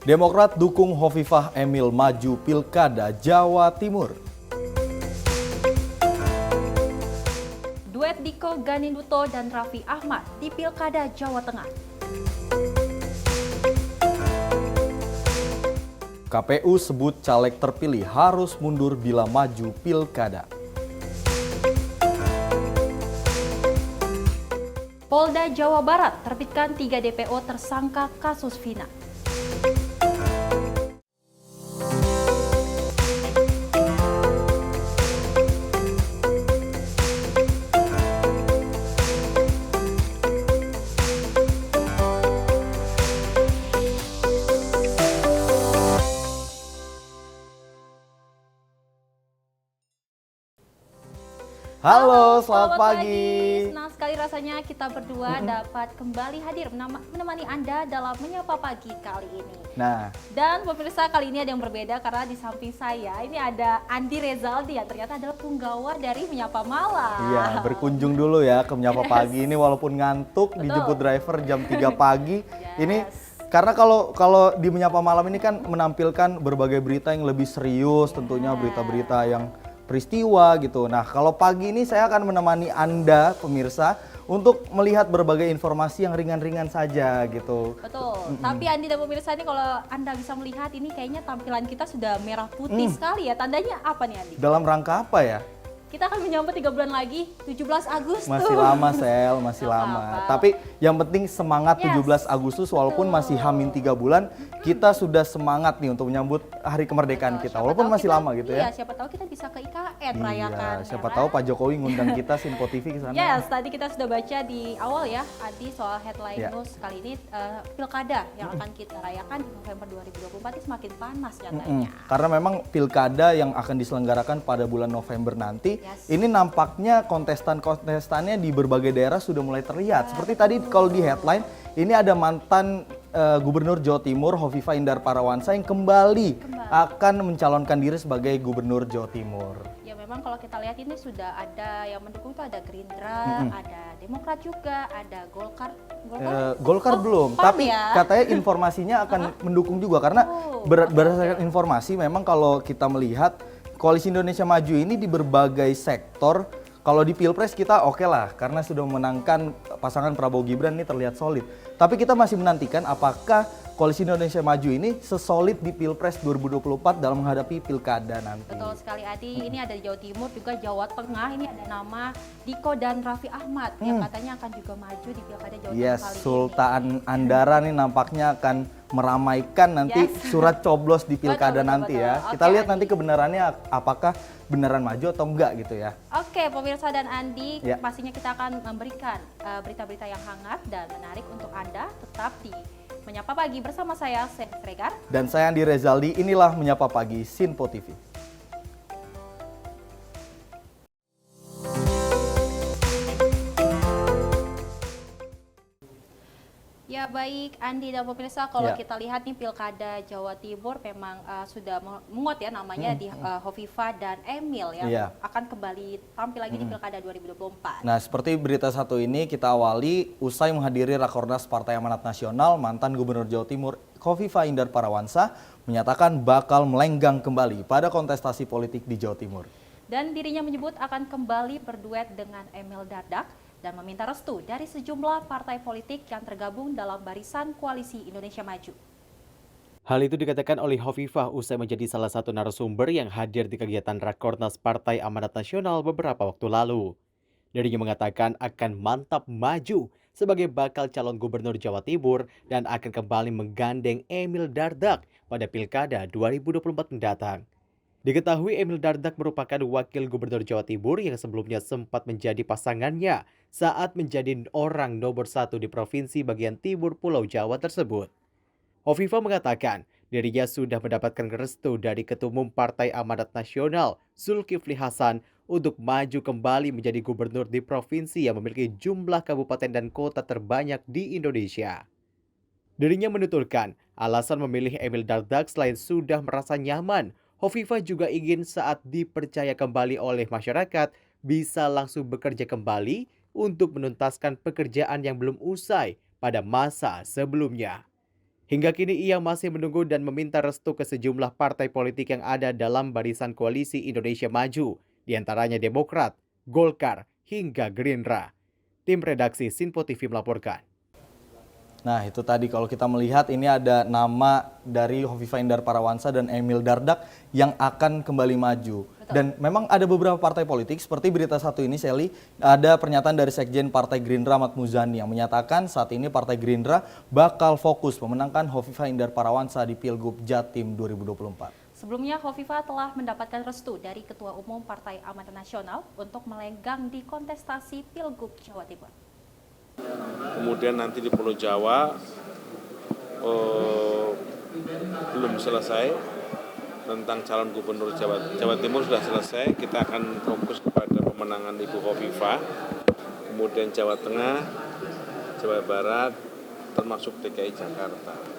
Demokrat dukung Hovifah Emil maju Pilkada Jawa Timur. Duet Diko Ganinduto dan Raffi Ahmad di Pilkada Jawa Tengah. KPU sebut caleg terpilih harus mundur bila maju Pilkada. Polda Jawa Barat terbitkan 3 DPO tersangka kasus Vina. Halo, selamat pagi. Senang sekali rasanya kita berdua dapat kembali hadir menemani Anda dalam Menyapa Pagi kali ini. Nah, Dan pemirsa, kali ini ada yang berbeda karena di samping saya ini ada Andi Rezaldi yang ternyata adalah punggawa dari Menyapa Malam. iya berkunjung dulu ya ke Menyapa Pagi ini walaupun ngantuk dijemput driver jam 3 pagi. Ini karena kalau di Menyapa Malam ini kan menampilkan berbagai berita yang lebih serius, tentunya berita-berita yang peristiwa gitu. Nah, kalau pagi ini saya akan menemani Anda pemirsa untuk melihat berbagai informasi yang ringan-ringan saja gitu. Betul. Tapi Andi dan pemirsa ini kalau Anda bisa melihat ini kayaknya tampilan kita sudah merah putih sekali ya. Tandanya apa nih Andi? Dalam rangka apa ya? Kita akan menyambut 3 bulan lagi, 17 Agustus. Masih lama, Sel, masih Nggak lama. apa-apa. Tapi yang penting semangat 17 Agustus walaupun masih hamin 3 bulan, kita sudah semangat nih untuk menyambut hari kemerdekaan kita. Siapa Walaupun tahu masih kita- lama gitu Iya, ya. siapa tahu kita bisa ke IKN Iya, merayakan. siapa ya tahu kan? Pak Jokowi ngundang kita Simpo TV ke sana. Yes, tadi kita sudah baca di awal ya, Adi, soal headline Ya. news kali ini pilkada yang akan kita rayakan di November 2024 ini semakin panas Mm-mm. nyatanya. Karena memang pilkada yang akan diselenggarakan pada bulan November nanti, Yes. ini nampaknya kontestan-kontestannya di berbagai daerah sudah mulai terlihat. Seperti tadi kalau di headline, ini ada mantan Gubernur Jawa Timur Hovifah Indar Parawansa yang kembali akan mencalonkan diri sebagai Gubernur Jawa Timur. Ya memang kalau kita lihat ini sudah ada yang mendukung itu ada Gerindra, ada Demokrat juga, ada Golkar. Golkar Oh, belum, PAN tapi ya? katanya informasinya akan mendukung juga karena berdasarkan informasi memang kalau kita melihat Koalisi Indonesia Maju ini di berbagai sektor, kalau di Pilpres kita oke lah karena sudah memenangkan pasangan Prabowo Gibran ini terlihat solid. Tapi kita masih menantikan apakah Koalisi Indonesia Maju ini sesolid di Pilpres 2024 dalam menghadapi pilkada nanti. Betul sekali Adi, ini ada di Jawa Timur juga Jawa Tengah, ini ada nama Diko dan Raffi Ahmad yang katanya akan juga maju di pilkada Jawa Tengah Yes, kali ini. Sultan Andara nih nampaknya akan meramaikan nanti Yes. surat coblos di pilkada Betul, nanti ya. betul. Kita Oke, lihat nanti Andi. kebenarannya apakah beneran maju atau enggak gitu ya. Oke, pemirsa dan Andi, Ya. pastinya kita akan memberikan berita-berita yang hangat dan menarik untuk Anda tetap di Menyapa Pagi bersama saya, Sen Regar. Dan saya Andi Rezaldi, inilah Menyapa Pagi Sinpo TV. Ya baik, Andi dan pemirsa, kalau Ya. kita lihat nih pilkada Jawa Timur memang sudah menguat ya namanya di Hovifah dan Emil yang Iya. akan kembali tampil lagi di pilkada 2024. Nah, seperti berita satu ini kita awali usai menghadiri Rakornas Partai Amanat Nasional, mantan Gubernur Jawa Timur Hovifah Indar Parawansa menyatakan bakal melenggang kembali pada kontestasi politik di Jawa Timur. Dan dirinya menyebut akan kembali berduet dengan Emil Dardak dan meminta restu dari sejumlah partai politik yang tergabung dalam barisan Koalisi Indonesia Maju. Hal itu dikatakan oleh Hovifah usai menjadi salah satu narasumber yang hadir di kegiatan Rakornas Partai Amanat Nasional beberapa waktu lalu. Dirinya mengatakan akan mantap maju sebagai bakal calon gubernur Jawa Timur dan akan kembali menggandeng Emil Dardak pada Pilkada 2024 mendatang. Diketahui Emil Dardak merupakan wakil gubernur Jawa Timur yang sebelumnya sempat menjadi pasangannya saat menjadi orang nomor 1 di provinsi bagian timur Pulau Jawa tersebut. Hovifah mengatakan dirinya sudah mendapatkan restu dari Ketua Umum Partai Amanat Nasional Zulkifli Hasan untuk maju kembali menjadi gubernur di provinsi yang memiliki jumlah kabupaten dan kota terbanyak di Indonesia. Dirinya menuturkan alasan memilih Emil Dardak selain sudah merasa nyaman, Hovifah juga ingin saat dipercaya kembali oleh masyarakat bisa langsung bekerja kembali untuk menuntaskan pekerjaan yang belum usai pada masa sebelumnya. Hingga kini ia masih menunggu dan meminta restu ke sejumlah partai politik yang ada dalam barisan koalisi Indonesia Maju, diantaranya Demokrat, Golkar, hingga Gerindra. Tim redaksi Sinpo TV melaporkan. Nah, itu tadi kalau kita melihat ini ada nama dari Hovifah Indar Parawansa dan Emil Dardak yang akan kembali maju. Betul. Dan memang ada beberapa partai politik seperti berita satu ini, Sally, ada pernyataan dari Sekjen Partai Gerindra Ahmad Muzani yang menyatakan saat ini Partai Gerindra bakal fokus memenangkan Hovifah Indar Parawansa di Pilgub Jatim 2024. Sebelumnya, Hovifah telah mendapatkan restu dari Ketua Umum Partai Amanat Nasional untuk melenggang di kontestasi Pilgub Jawa Timur. Kemudian nanti di Pulau Jawa belum selesai tentang calon gubernur Jawa Timur sudah selesai. Kita akan fokus kepada pemenangan Ibu Hovifah, kemudian Jawa Tengah, Jawa Barat, termasuk DKI Jakarta.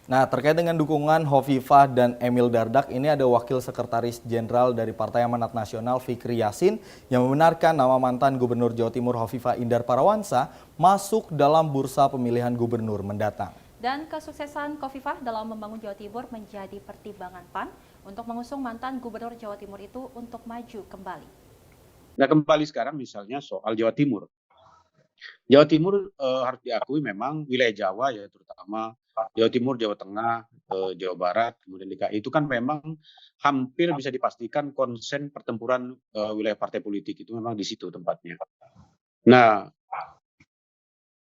Nah, terkait dengan dukungan Hovifah dan Emil Dardak, ini ada Wakil Sekretaris Jenderal dari Partai Amanat Nasional Fikri Yasin yang membenarkan nama mantan Gubernur Jawa Timur Hovifah Indar Parawansa masuk dalam bursa pemilihan gubernur mendatang. Dan kesuksesan Hovifah dalam membangun Jawa Timur menjadi pertimbangan PAN untuk mengusung mantan Gubernur Jawa Timur itu untuk maju kembali. Nah, kembali sekarang misalnya soal Jawa Timur. Jawa Timur harus diakui memang wilayah Jawa ya, terutama Jawa Timur, Jawa Tengah, Jawa Barat, kemudian DKI itu kan memang hampir bisa dipastikan konsen pertempuran wilayah partai politik itu memang di situ tempatnya. Nah,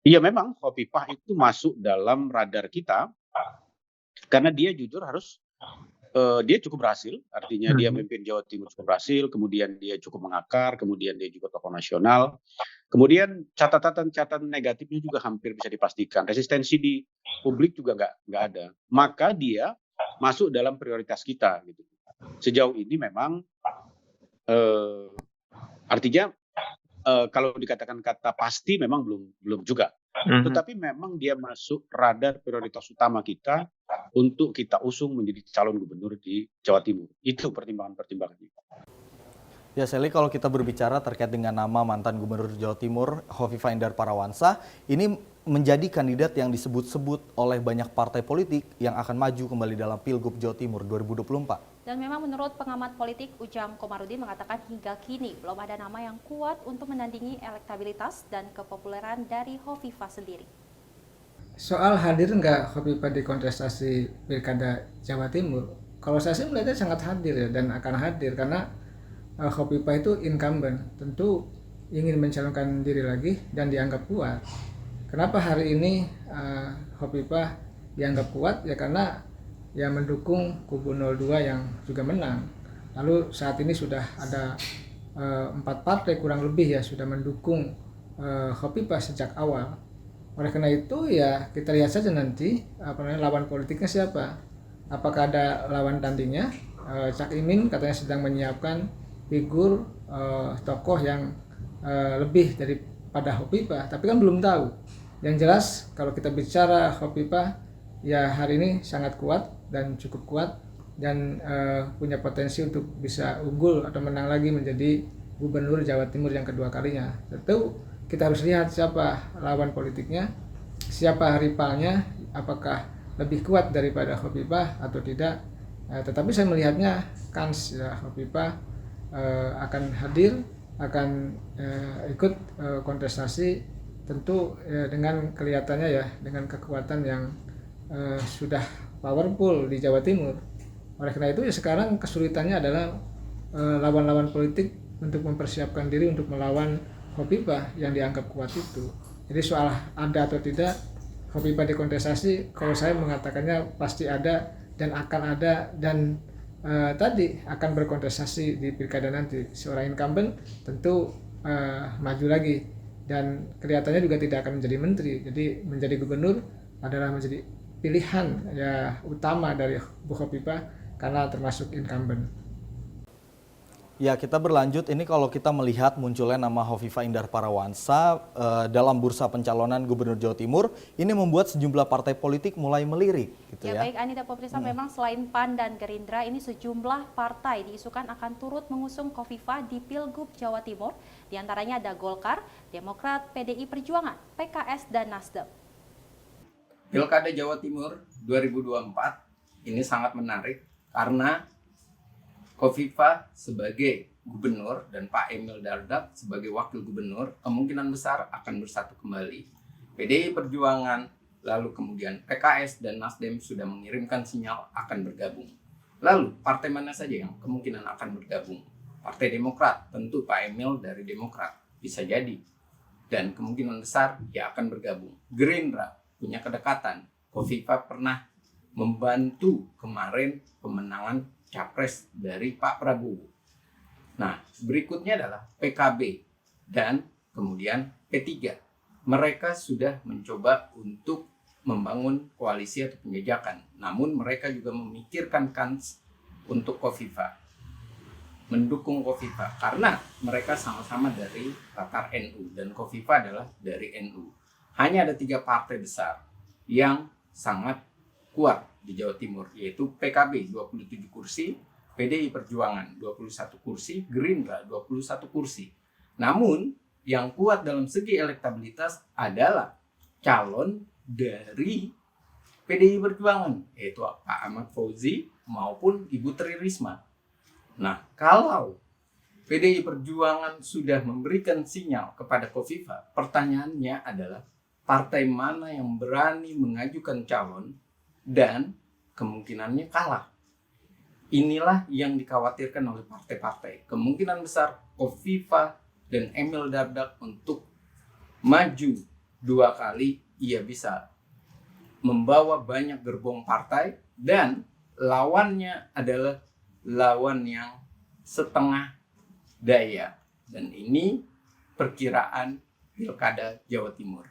iya memang Hovifah itu masuk dalam radar kita karena dia jujur harus dia cukup berhasil, artinya dia memimpin Jawa Timur cukup berhasil, kemudian dia cukup mengakar, kemudian dia juga tokoh nasional. Kemudian catatan negatifnya juga hampir bisa dipastikan. Resistensi di publik juga nggak ada. Maka dia masuk dalam prioritas kita. Gitu. Sejauh ini memang artinya kalau dikatakan kata pasti memang belum juga. Tetapi memang dia masuk radar prioritas utama kita untuk kita usung menjadi calon gubernur di Jawa Timur. Itu pertimbangan-pertimbangannya. Ya, Sally, kalau kita berbicara terkait dengan nama mantan Gubernur Jawa Timur Hovifah Indar Parawansa, ini menjadi kandidat yang disebut-sebut oleh banyak partai politik yang akan maju kembali dalam Pilgub Jawa Timur 2024. Dan memang menurut pengamat politik Ujang Komarudin mengatakan hingga kini belum ada nama yang kuat untuk menandingi elektabilitas dan kepopuleran dari Hovifah sendiri. Soal hadir nggak Hovifah di kontestasi Pilkada Jawa Timur, kalau saya sih melihatnya sangat hadir ya, dan akan hadir karena Hovifah itu incumbent, tentu ingin mencalonkan diri lagi dan dianggap kuat. Kenapa hari ini Hovifah dianggap kuat? Ya karena ya mendukung kubu 02 yang juga menang. Lalu saat ini sudah ada 4 partai kurang lebih ya sudah mendukung Hovifah sejak awal. Oleh karena itu ya kita lihat saja nanti lawan politiknya siapa. Apakah ada lawan tandingnya? Cak Imin katanya sedang menyiapkan figur tokoh yang lebih daripada Hovifah, tapi kan belum tahu. Yang jelas kalau kita bicara Hovifah ya hari ini sangat kuat dan cukup kuat dan punya potensi untuk bisa unggul atau menang lagi menjadi Gubernur Jawa Timur yang kedua kalinya. Tentu kita harus lihat siapa lawan politiknya, siapa rivalnya, apakah lebih kuat daripada Hovifah atau tidak. Tetapi saya melihatnya kans ya Hovifah akan hadir, akan ikut kontestasi, tentu dengan kelihatannya ya dengan kekuatan yang sudah powerful di Jawa Timur. Oleh karena itu ya sekarang kesulitannya adalah lawan-lawan politik untuk mempersiapkan diri untuk melawan Hovifah yang dianggap kuat itu. Jadi soal ada atau tidak Hovifah di kontestasi, kalau saya mengatakannya pasti ada dan akan ada, dan tadi akan berkontestasi di pilkada nanti. Seorang incumbent tentu maju lagi dan kelihatannya juga tidak akan menjadi menteri. Jadi menjadi gubernur adalah menjadi pilihan ya utama dari Bu Hovifah karena termasuk incumbent. Ya, kita berlanjut. Ini kalau kita melihat munculnya nama Hovifah Indar Parawansa dalam bursa pencalonan Gubernur Jawa Timur, ini membuat sejumlah partai politik mulai melirik. Gitu ya. Baik, Anita Poprisa, memang selain PAN dan Gerindra, ini sejumlah partai diisukan akan turut mengusung Hovifah di Pilgub Jawa Timur. Di antaranya ada Golkar, Demokrat, PDI Perjuangan, PKS, dan Nasdem. Pilkada Jawa Timur 2024 ini sangat menarik karena Khofifah sebagai gubernur dan Pak Emil Dardak sebagai wakil gubernur kemungkinan besar akan bersatu kembali. PDI Perjuangan, lalu kemudian PKS dan Nasdem sudah mengirimkan sinyal akan bergabung. Lalu partai mana saja yang kemungkinan akan bergabung? Partai Demokrat, tentu Pak Emil dari Demokrat bisa jadi. Dan kemungkinan besar dia akan bergabung. Gerindra punya kedekatan. Khofifah pernah membantu kemarin pemenangan capres dari Pak Prabowo. Nah, berikutnya adalah PKB dan kemudian P3. Mereka sudah mencoba untuk membangun koalisi atau penjajakan. Namun mereka juga memikirkan kans untuk Khofifah. Mendukung Khofifah karena mereka sama-sama dari latar NU dan Khofifah adalah dari NU. Hanya ada 3 partai besar yang sangat kuat di Jawa Timur, yaitu PKB 27 kursi, PDI Perjuangan 21 kursi, Gerindra 21 kursi. Namun yang kuat dalam segi elektabilitas adalah calon dari PDI Perjuangan, yaitu Pak Ahmad Fauzi maupun Ibu Tri Risma. Nah, kalau PDI Perjuangan sudah memberikan sinyal kepada Khofifah, pertanyaannya adalah partai mana yang berani mengajukan calon dan kemungkinannya kalah. Inilah yang dikhawatirkan oleh partai-partai. Kemungkinan besar Khofifah dan Emil Dardak untuk maju 2 kali, ia bisa membawa banyak gerbong partai dan lawannya adalah lawan yang setengah daya. Dan ini perkiraan Pilkada Jawa Timur.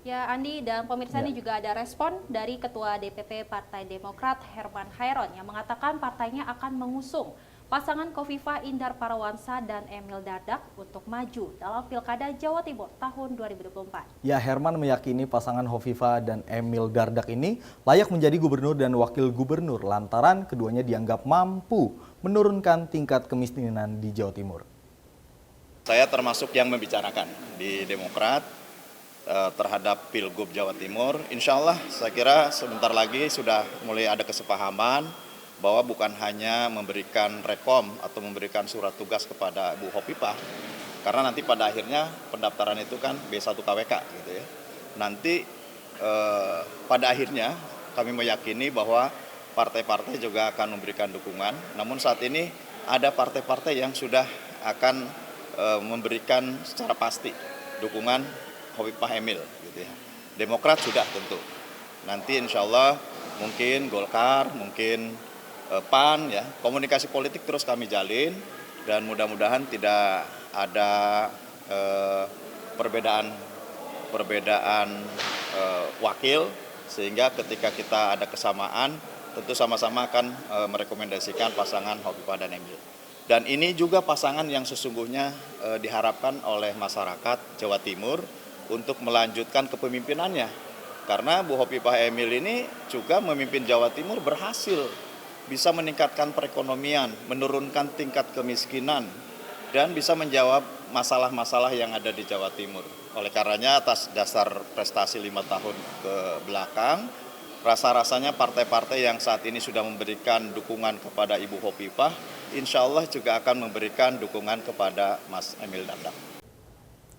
Ya, Andi dan pemirsa, ini juga ada respon dari Ketua DPP Partai Demokrat Herman Khairon yang mengatakan partainya akan mengusung pasangan Khofifah Indar Parawansa dan Emil Dardak untuk maju dalam Pilkada Jawa Timur tahun 2024. Ya, Herman meyakini pasangan Khofifah dan Emil Dardak ini layak menjadi gubernur dan wakil gubernur lantaran keduanya dianggap mampu menurunkan tingkat kemiskinan di Jawa Timur. Saya termasuk yang membicarakan di Demokrat terhadap Pilgub Jawa Timur. Insya Allah saya kira sebentar lagi sudah mulai ada kesepahaman bahwa bukan hanya memberikan rekom atau memberikan surat tugas kepada Bu Khofifah, karena nanti pada akhirnya pendaftaran itu kan B1 KWK gitu ya. Nanti pada akhirnya kami meyakini bahwa partai-partai juga akan memberikan dukungan. Namun saat ini ada partai-partai yang sudah akan memberikan secara pasti dukungan Khofifah Emil gitu ya. Demokrat sudah tentu. Nanti insya Allah mungkin Golkar, mungkin PAN ya, komunikasi politik terus kami jalin dan mudah-mudahan tidak ada perbedaan wakil, sehingga ketika kita ada kesamaan tentu sama-sama akan merekomendasikan pasangan Khofifah dan Emil. Dan ini juga pasangan yang sesungguhnya diharapkan oleh masyarakat Jawa Timur untuk melanjutkan kepemimpinannya. Karena Bu Khofifah Emil ini juga memimpin Jawa Timur berhasil, bisa meningkatkan perekonomian, menurunkan tingkat kemiskinan, dan bisa menjawab masalah-masalah yang ada di Jawa Timur. Oleh karenanya atas dasar prestasi 5 tahun ke belakang, rasa-rasanya partai-partai yang saat ini sudah memberikan dukungan kepada Ibu Khofifah, insya Allah juga akan memberikan dukungan kepada Mas Emil Dardak.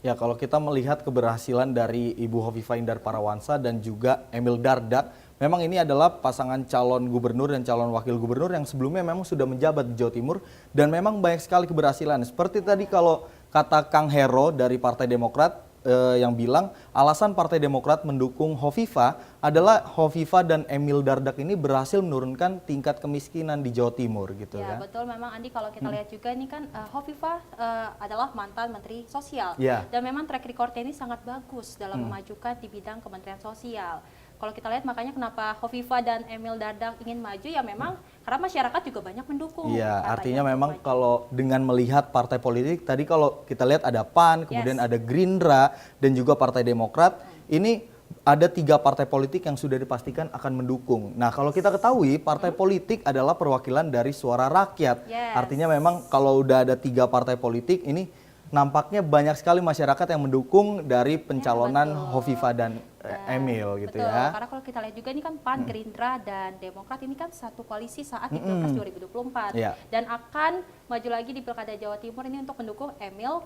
Ya, kalau kita melihat keberhasilan dari Ibu Khofifah Indar Parawansa dan juga Emil Dardak, memang ini adalah pasangan calon gubernur dan calon wakil gubernur yang sebelumnya memang sudah menjabat di Jawa Timur dan memang banyak sekali keberhasilan. Seperti tadi kalau kata Kang Hero dari Partai Demokrat yang bilang alasan Partai Demokrat mendukung Khofifah adalah Khofifah dan Emil Dardak ini berhasil menurunkan tingkat kemiskinan di Jawa Timur gitu ya. Kan. Betul, memang Andi kalau kita lihat juga ini kan Khofifah adalah mantan Menteri Sosial dan memang track recordnya ini sangat bagus dalam memajukan di bidang Kementerian Sosial. Kalau kita lihat makanya kenapa Khofifah dan Emil Dardak ingin maju ya memang karena masyarakat juga banyak mendukung. Iya, artinya memang kalau dengan melihat partai politik tadi kalau kita lihat ada PAN, kemudian ada Gerindra dan juga Partai Demokrat, ini ada 3 partai politik yang sudah dipastikan akan mendukung. Nah, kalau kita ketahui partai politik adalah perwakilan dari suara rakyat. Artinya memang kalau udah ada 3 partai politik ini nampaknya banyak sekali masyarakat yang mendukung dari pencalonan Hovifah dan Emil gitu betul, ya. karena kalau kita lihat juga ini kan PAN, Gerindra, dan Demokrat ini kan satu koalisi saat di Pilpres 2024 dan akan maju lagi di Pilkada Jawa Timur ini untuk mendukung Emil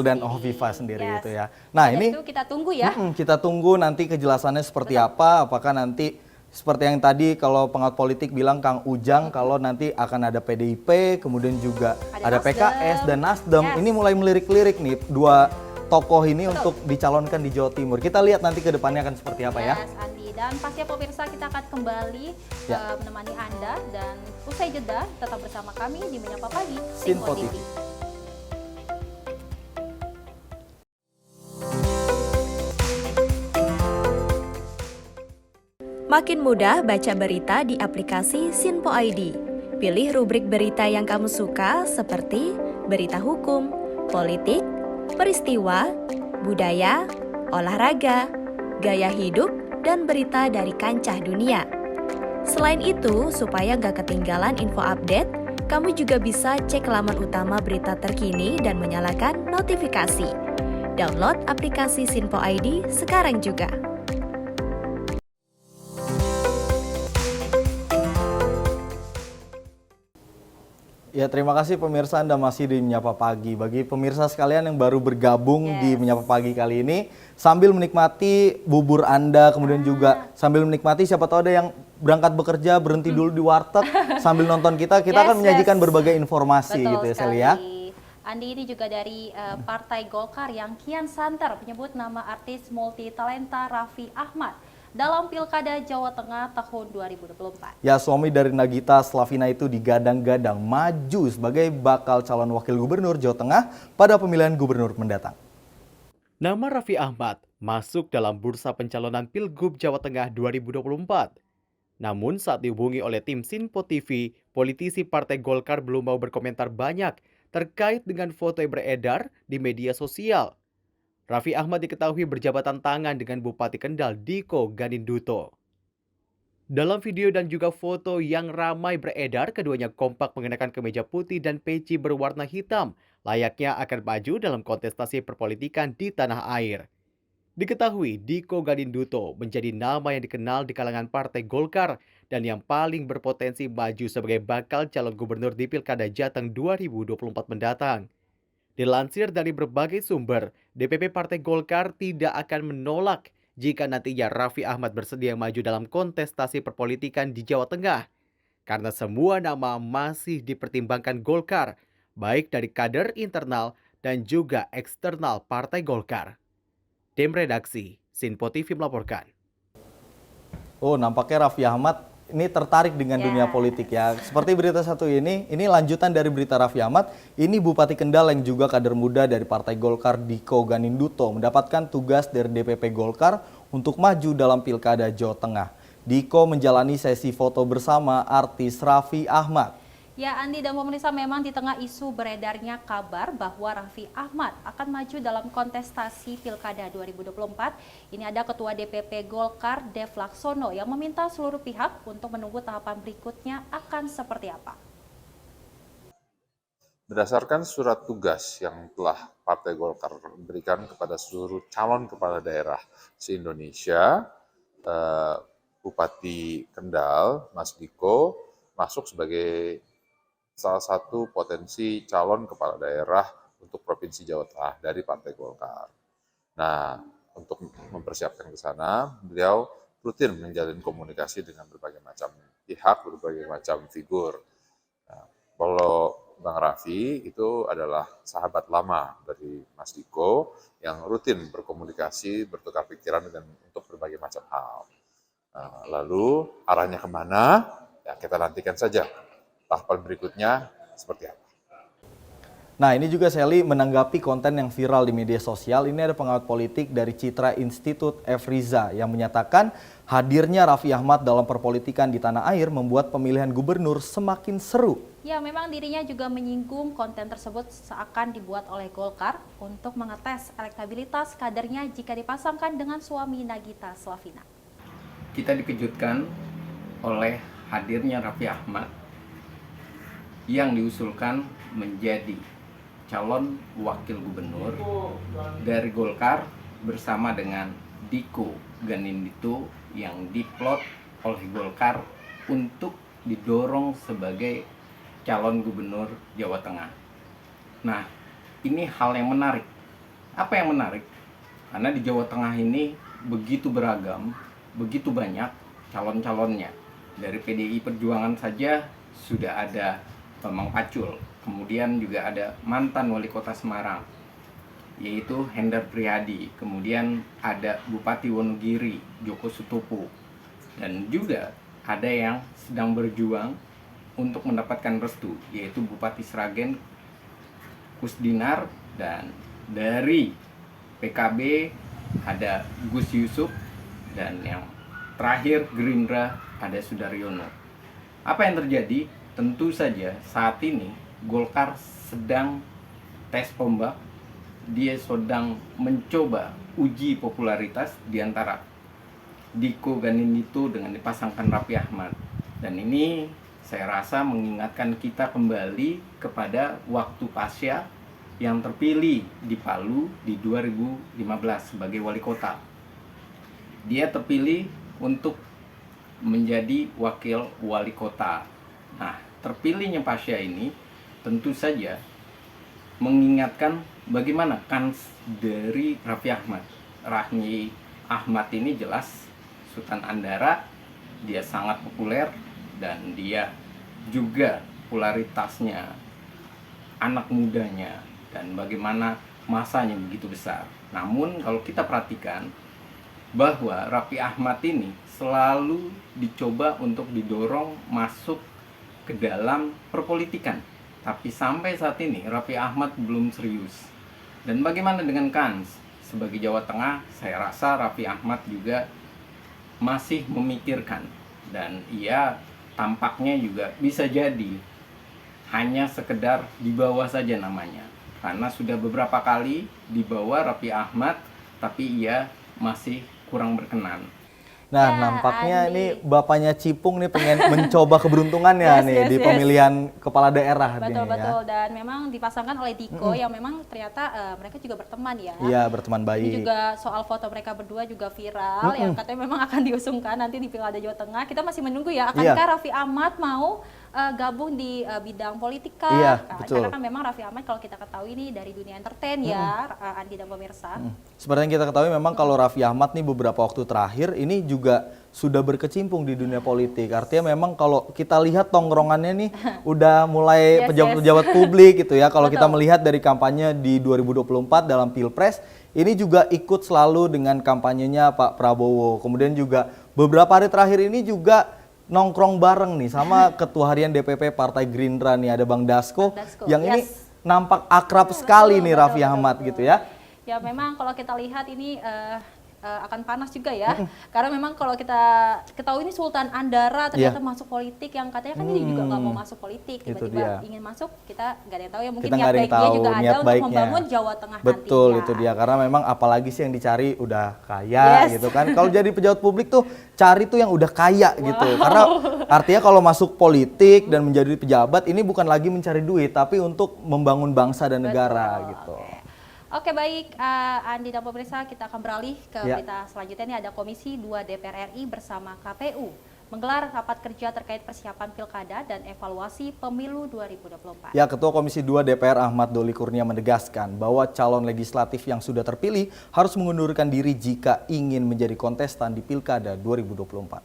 dan Hovifah sendiri gitu ya. Nah ini itu kita tunggu ya. Kita tunggu nanti kejelasannya seperti apa, apakah nanti seperti yang tadi kalau pengamat politik bilang Kang Ujang kalau nanti akan ada PDIP, kemudian juga ada PKS dan Nasdem. Ini mulai melirik-lirik nih dua tokoh ini untuk dicalonkan di Jawa Timur. Kita lihat nanti ke depannya akan seperti apa ya. Andi. Dan pasti pemirsa kita akan kembali menemani Anda dan usai jeda tetap bersama kami di Menyapa Pagi Sinpo TV. Makin mudah baca berita di aplikasi Sinpo ID. Pilih rubrik berita yang kamu suka seperti berita hukum, politik, peristiwa, budaya, olahraga, gaya hidup, dan berita dari kancah dunia. Selain itu, supaya nggak ketinggalan info update, kamu juga bisa cek laman utama berita terkini dan menyalakan notifikasi. Download aplikasi Sinpo ID sekarang juga. Ya, terima kasih pemirsa, Anda masih di Menyapa Pagi. Bagi pemirsa sekalian yang baru bergabung di Menyapa Pagi kali ini, sambil menikmati bubur Anda, kemudian juga sambil menikmati, siapa tahu ada yang berangkat bekerja, berhenti dulu di warteg, sambil nonton kita akan menyajikan berbagai informasi. Betul gitu ya, sekali. Celia. Andi ini juga dari Partai Golkar yang kian santer menyebut nama artis multi talenta Raffi Ahmad dalam Pilkada Jawa Tengah tahun 2024. Ya, suami dari Nagita Slavina itu digadang-gadang maju sebagai bakal calon wakil gubernur Jawa Tengah pada pemilihan gubernur mendatang. Nama Raffi Ahmad masuk dalam bursa pencalonan Pilgub Jawa Tengah 2024. Namun saat dihubungi oleh tim Sinpo TV, politisi Partai Golkar belum mau berkomentar banyak terkait dengan foto yang beredar di media sosial. Raffi Ahmad diketahui berjabatan tangan dengan Bupati Kendal Diko Ganinduto. Dalam video dan juga foto yang ramai beredar, keduanya kompak mengenakan kemeja putih dan peci berwarna hitam, layaknya akan maju dalam kontestasi perpolitikan di tanah air. Diketahui Diko Ganinduto menjadi nama yang dikenal di kalangan Partai Golkar dan yang paling berpotensi maju sebagai bakal calon gubernur di Pilkada Jateng 2024 mendatang. Dilansir dari berbagai sumber, DPP Partai Golkar tidak akan menolak jika nantinya Raffi Ahmad bersedia maju dalam kontestasi perpolitikan di Jawa Tengah. Karena semua nama masih dipertimbangkan Golkar, baik dari kader internal dan juga eksternal Partai Golkar. Tim Redaksi, Sinpo TV melaporkan. Oh, nampaknya Raffi Ahmad ini tertarik dengan dunia politik ya. Seperti berita satu ini lanjutan dari berita Raffi Ahmad. Ini Bupati Kendal yang juga kader muda dari Partai Golkar Diko Ganinduto mendapatkan tugas dari DPP Golkar untuk maju dalam Pilkada Jawa Tengah. Diko menjalani sesi foto bersama artis Raffi Ahmad. Ya, Andi dan pemirsa, memang di tengah isu beredarnya kabar bahwa Raffi Ahmad akan maju dalam kontestasi Pilkada 2024. Ini ada Ketua DPP Golkar Dev Laksono yang meminta seluruh pihak untuk menunggu tahapan berikutnya akan seperti apa. Berdasarkan surat tugas yang telah Partai Golkar berikan kepada seluruh calon kepala daerah se-Indonesia, Bupati Kendal, Mas Diko, masuk sebagai salah satu potensi calon kepala daerah untuk Provinsi Jawa Tengah dari Partai Golkar. Nah, untuk mempersiapkan ke sana, beliau rutin menjalin komunikasi dengan berbagai macam pihak, berbagai macam figur. Nah, kalau Bang Raffi itu adalah sahabat lama dari Mas Diko yang rutin berkomunikasi, bertukar pikiran untuk berbagai macam hal. Nah, lalu arahnya kemana? Ya kita nantikan saja. Tahapan berikutnya seperti apa. Nah, ini juga Sally menanggapi konten yang viral di media sosial. Ini ada pengamat politik dari Citra Institute Efriza yang menyatakan hadirnya Raffi Ahmad dalam perpolitikan di tanah air membuat pemilihan gubernur semakin seru. Ya, memang dirinya juga menyinggung konten tersebut seakan dibuat oleh Golkar untuk mengetes elektabilitas kadernya jika dipasangkan dengan suami Nagita Slavina. Kita dikejutkan oleh hadirnya Raffi Ahmad yang diusulkan menjadi calon wakil gubernur dari Golkar bersama dengan Diko Ganindito yang diplot oleh Golkar untuk didorong sebagai calon gubernur Jawa Tengah. Nah, ini hal yang menarik. Apa yang menarik? Karena di Jawa Tengah ini begitu beragam, begitu banyak calon-calonnya. Dari PDI Perjuangan saja sudah ada Bambang Pacul, kemudian juga ada mantan wali kota Semarang, yaitu Hendar Priyadi, kemudian ada Bupati Wonogiri, Joko Sutopo, dan juga ada yang sedang berjuang untuk mendapatkan restu, yaitu Bupati Sragen Kusdinar, dan dari PKB ada Gus Yusuf, dan yang terakhir Gerindra ada Sudaryono. Apa yang terjadi? Tentu saja saat ini Golkar sedang tes ombak, dia sedang mencoba uji popularitas di antara Diko Ganindito dengan dipasangkan Raffi Ahmad. Dan ini saya rasa mengingatkan kita kembali kepada waktu Pasya yang terpilih di Palu di 2015 sebagai wali kota. Dia terpilih untuk menjadi wakil wali kota. Nah, terpilihnya Pasya ini tentu saja mengingatkan bagaimana kans dari Raffi Ahmad. Raffi Ahmad ini jelas Sultan Andara, dia sangat populer dan dia juga popularitasnya, anak mudanya, dan bagaimana masanya begitu besar. Namun kalau kita perhatikan bahwa Raffi Ahmad ini selalu dicoba untuk didorong masuk ke dalam perpolitikan. Tapi sampai saat ini Raffi Ahmad belum serius. Dan bagaimana dengan kans? Sebagai Jawa Tengah, saya rasa Raffi Ahmad juga masih memikirkan, dan ia tampaknya juga bisa jadi hanya sekedar dibawa saja namanya, karena sudah beberapa kali dibawa Raffi Ahmad tapi ia masih kurang berkenan. Nah, nampaknya ini bapaknya Cipung nih pengen mencoba keberuntungannya di pemilihan kepala daerah. Betul. Dan memang dipasangkan oleh Diko yang memang ternyata mereka juga berteman ya. Iya, berteman baik. Ini juga soal foto mereka berdua juga viral yang katanya memang akan diusungkan nanti di Pilkada Jawa Tengah. Kita masih menunggu ya, akankah Raffi Ahmad mau gabung di bidang politika? Iya, Karena kan memang Raffi Ahmad kalau kita ketahui ini dari dunia entertain ya, Andi dan pemirsa. Seperti yang kita ketahui memang kalau Raffi Ahmad nih beberapa waktu terakhir ini juga sudah berkecimpung di dunia politik. Artinya memang kalau kita lihat tongkrongannya nih udah mulai pejabat-pejabat publik gitu ya. Kalau kita melihat dari kampanye di 2024 dalam Pilpres, ini juga ikut selalu dengan kampanyenya Pak Prabowo. Kemudian juga beberapa hari terakhir ini juga nongkrong bareng nih sama Ketua Harian DPP Partai Gerindra nih, ada Bang Dasko, yang ini nampak akrab sekali nih Raffi Ahmad gitu ya. Ya memang kalau kita lihat ini akan panas juga ya, karena memang kalau kita ketahui ini Sultan Andara ternyata masuk politik, yang katanya kan dia juga nggak mau masuk politik, tiba-tiba ingin masuk, kita nggak ada yang tahu ya, mungkin niat baik dia juga ada untuk membangun Jawa Tengah nantinya. Betul, itu dia, karena memang apalagi sih yang dicari udah kaya gitu kan. Kalau jadi pejabat publik tuh cari tuh yang udah kaya gitu, karena artinya kalau masuk politik dan menjadi pejabat ini bukan lagi mencari duit, tapi untuk membangun bangsa dan negara gitu. Oke baik, Andi dan pemirsa, kita akan beralih ke berita selanjutnya. Ini ada Komisi 2 DPR RI bersama KPU menggelar rapat kerja terkait persiapan pilkada dan evaluasi pemilu 2024. Ya, Ketua Komisi 2 DPR Ahmad Doli Kurnia menegaskan bahwa calon legislatif yang sudah terpilih harus mengundurkan diri jika ingin menjadi kontestan di Pilkada 2024.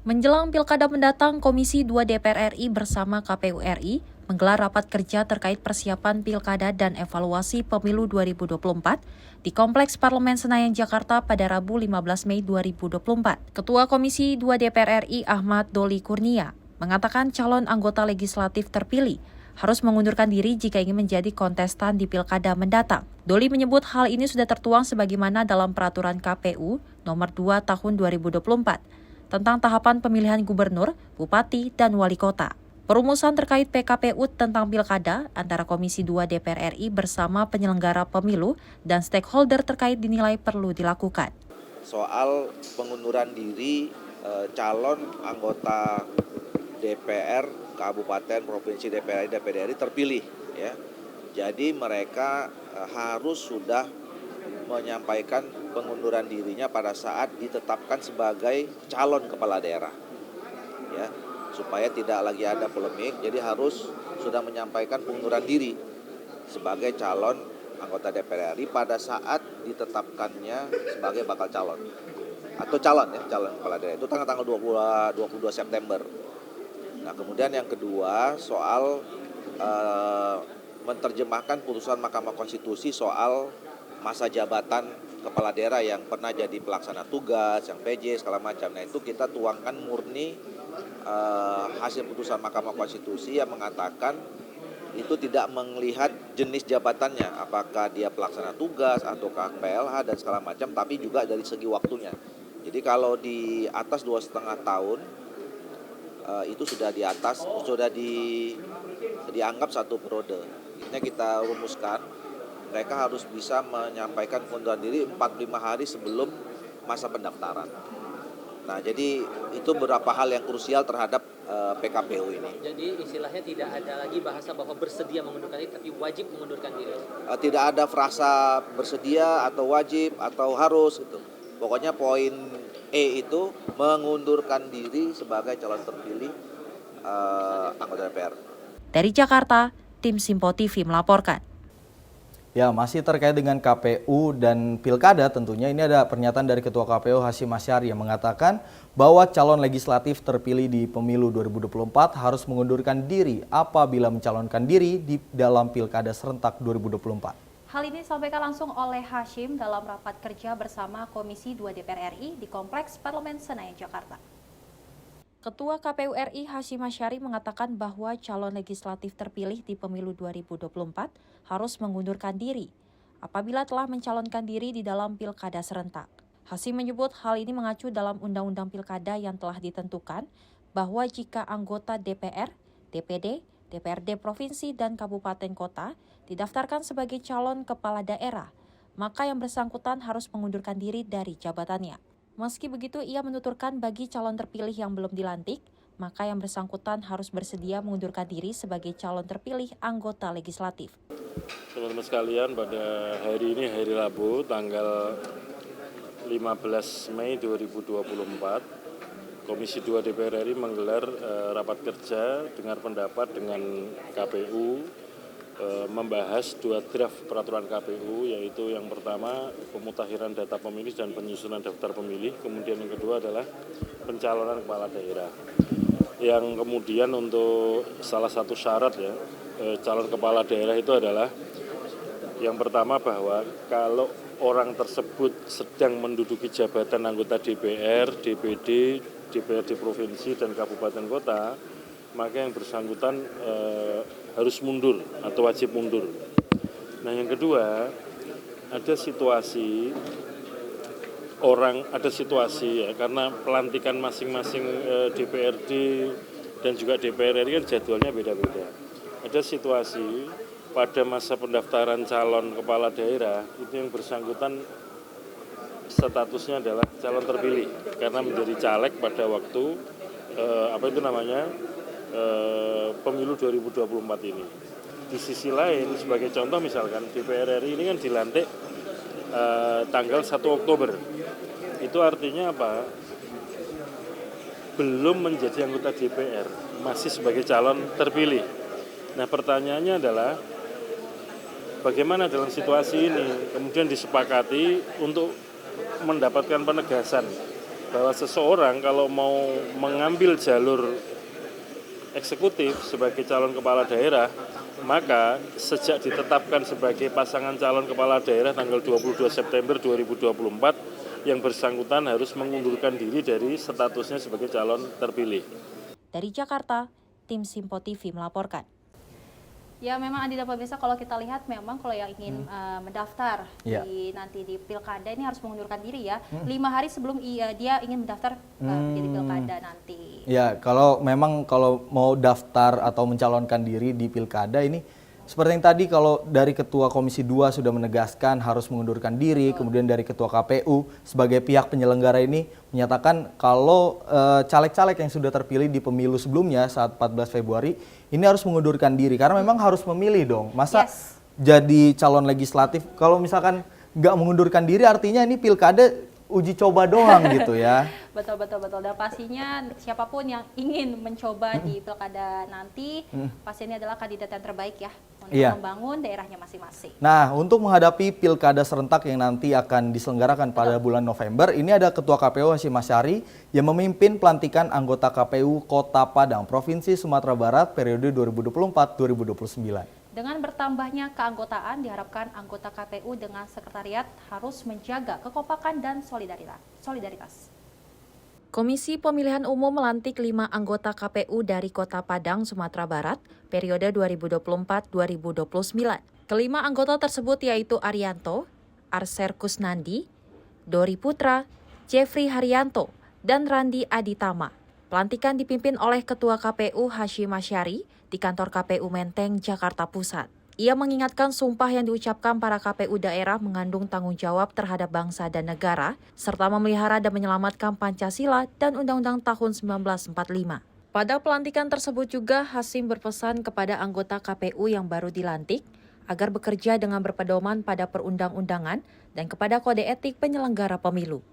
Menjelang Pilkada mendatang, Komisi 2 DPR RI bersama KPU RI menggelar rapat kerja terkait persiapan Pilkada dan evaluasi pemilu 2024 di Kompleks Parlemen Senayan, Jakarta pada Rabu 15 Mei 2024. Ketua Komisi 2 DPR RI Ahmad Doli Kurnia mengatakan calon anggota legislatif terpilih harus mengundurkan diri jika ingin menjadi kontestan di Pilkada mendatang. Doli menyebut hal ini sudah tertuang sebagaimana dalam Peraturan KPU Nomor 2 Tahun 2024 tentang tahapan pemilihan gubernur, bupati, dan wali kota. Perumusan terkait PKPU tentang Pilkada antara Komisi 2 DPR RI bersama penyelenggara pemilu dan stakeholder terkait dinilai perlu dilakukan. Soal pengunduran diri calon anggota DPR, Kabupaten, Provinsi, DPR, DPD RI terpilih ya. Jadi mereka harus sudah menyampaikan pengunduran dirinya pada saat ditetapkan sebagai calon kepala daerah. Ya, supaya tidak lagi ada polemik, jadi harus sudah menyampaikan pengunduran diri sebagai calon anggota DPR RI pada saat ditetapkannya sebagai bakal calon atau calon kepala daerah itu tanggal 22 September. Nah, kemudian yang kedua soal menerjemahkan putusan Mahkamah Konstitusi soal masa jabatan kepala daerah yang pernah jadi pelaksana tugas, yang PJ segala macam. Nah, itu kita tuangkan murni hasil putusan Mahkamah Konstitusi yang mengatakan itu tidak melihat jenis jabatannya, apakah dia pelaksana tugas ataukah PLH dan segala macam, tapi juga dari segi waktunya. Jadi kalau di atas 2,5 tahun itu sudah di atas, sudah dianggap satu periode. Ini kita rumuskan, mereka harus bisa menyampaikan pengunduran diri 45 hari sebelum masa pendaftaran. Nah, jadi itu beberapa hal yang krusial terhadap PKPU ini. Jadi istilahnya tidak ada lagi bahasa bahwa bersedia mengundurkan diri, tapi wajib mengundurkan diri. Tidak ada frasa bersedia atau wajib atau harus gitu. Pokoknya poin E itu mengundurkan diri sebagai calon terpilih anggota DPR. Dari Jakarta, tim Simpo TV melaporkan. Ya, masih terkait dengan KPU dan Pilkada tentunya ini ada pernyataan dari Ketua KPU Hasyim Asyari yang mengatakan bahwa calon legislatif terpilih di pemilu 2024 harus mengundurkan diri apabila mencalonkan diri di dalam Pilkada serentak 2024. Hal ini disampaikan langsung oleh Hasyim dalam rapat kerja bersama Komisi 2 DPR RI di Kompleks Parlemen Senayan, Jakarta. Ketua KPU RI Hasyim Asyari mengatakan bahwa calon legislatif terpilih di pemilu 2024 harus mengundurkan diri apabila telah mencalonkan diri di dalam pilkada serentak. Hasyim menyebut hal ini mengacu dalam Undang-Undang Pilkada yang telah ditentukan bahwa jika anggota DPR, DPD, DPRD Provinsi dan Kabupaten Kota didaftarkan sebagai calon kepala daerah, maka yang bersangkutan harus mengundurkan diri dari jabatannya. Meski begitu, ia menuturkan bagi calon terpilih yang belum dilantik, maka yang bersangkutan harus bersedia mengundurkan diri sebagai calon terpilih anggota legislatif. Teman-teman sekalian, pada hari ini, hari Rabu, tanggal 15 Mei 2024, Komisi 2 DPR RI menggelar rapat kerja dengar pendapat dengan KPU, membahas 2 draft peraturan KPU, yaitu yang pertama pemutakhiran data pemilih dan penyusunan daftar pemilih, kemudian yang kedua adalah pencalonan kepala daerah. Yang kemudian untuk salah satu syarat ya calon kepala daerah itu adalah yang pertama bahwa kalau orang tersebut sedang menduduki jabatan anggota DPR, DPD, DPRD provinsi dan kabupaten kota, maka yang bersangkutan harus mundur atau wajib mundur. Nah, yang kedua, ada situasi ya, karena pelantikan masing-masing DPRD dan juga DPR RI kan jadwalnya beda-beda. Ada situasi pada masa pendaftaran calon kepala daerah itu yang bersangkutan statusnya adalah calon terpilih karena menjadi caleg pada waktu pemilu 2024 ini. Di sisi lain, sebagai contoh misalkan DPR RI ini kan dilantik tanggal 1 Oktober. Itu artinya apa? Belum menjadi anggota DPR, masih sebagai calon terpilih. Nah, pertanyaannya adalah bagaimana dalam situasi ini kemudian disepakati untuk mendapatkan penegasan bahwa seseorang kalau mau mengambil jalur eksekutif sebagai calon kepala daerah, maka sejak ditetapkan sebagai pasangan calon kepala daerah tanggal 22 September 2024, yang bersangkutan harus mengundurkan diri dari statusnya sebagai calon terpilih. Dari Jakarta, tim Simpo TV melaporkan. Ya, memang Andi dan pemirsa, kalau kita lihat memang kalau yang ingin mendaftar nanti di pilkada ini harus mengundurkan diri ya, 5 hari sebelum dia ingin mendaftar menjadi pilkada nanti. Ya, kalau mau daftar atau mencalonkan diri di pilkada ini, seperti yang tadi kalau dari Ketua Komisi 2 sudah menegaskan harus mengundurkan diri, kemudian dari Ketua KPU sebagai pihak penyelenggara ini menyatakan kalau caleg-caleg yang sudah terpilih di pemilu sebelumnya saat 14 Februari ini harus mengundurkan diri karena memang harus memilih dong. Masa jadi calon legislatif, kalau misalkan nggak mengundurkan diri artinya ini pilkada uji coba doang gitu ya. Betul. Dan pastinya siapapun yang ingin mencoba di pilkada nanti, pasti ini adalah kandidat yang terbaik ya untuk membangun daerahnya masing-masing. Nah, untuk menghadapi pilkada serentak yang nanti akan diselenggarakan pada bulan November, ini ada Ketua KPU Hasyim Asyari yang memimpin pelantikan anggota KPU Kota Padang, Provinsi Sumatera Barat periode 2024-2029. Dengan bertambahnya keanggotaan, diharapkan anggota KPU dengan sekretariat harus menjaga kekompakan dan solidaritas. Komisi Pemilihan Umum melantik 5 anggota KPU dari Kota Padang, Sumatera Barat, periode 2024-2029. Kelima anggota tersebut yaitu Arianto, Arser Kusnandi, Dori Putra, Jeffrey Haryanto, dan Randi Aditama. Pelantikan dipimpin oleh Ketua KPU Hasyim Asyari di kantor KPU Menteng, Jakarta Pusat. Ia mengingatkan sumpah yang diucapkan para KPU daerah mengandung tanggung jawab terhadap bangsa dan negara, serta memelihara dan menyelamatkan Pancasila dan Undang-Undang tahun 1945. Pada pelantikan tersebut juga, Hasyim berpesan kepada anggota KPU yang baru dilantik, agar bekerja dengan berpedoman pada perundang-undangan dan kepada kode etik penyelenggara pemilu.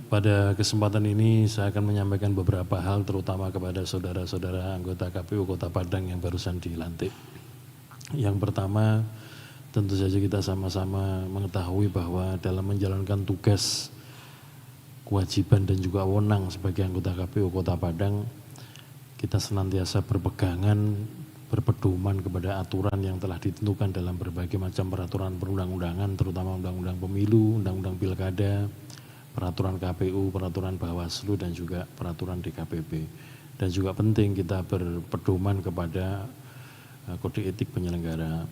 Pada kesempatan ini saya akan menyampaikan beberapa hal terutama kepada saudara-saudara anggota KPU Kota Padang yang barusan dilantik. Yang pertama, tentu saja kita sama-sama mengetahui bahwa dalam menjalankan tugas, kewajiban dan juga wewenang sebagai anggota KPU Kota Padang, kita senantiasa berpedoman kepada aturan yang telah ditentukan dalam berbagai macam peraturan perundang-undangan, terutama undang-undang pemilu, undang-undang pilkada, peraturan KPU, peraturan Bawaslu, dan juga peraturan DKPP. Dan juga penting kita berpedoman kepada kode etik penyelenggara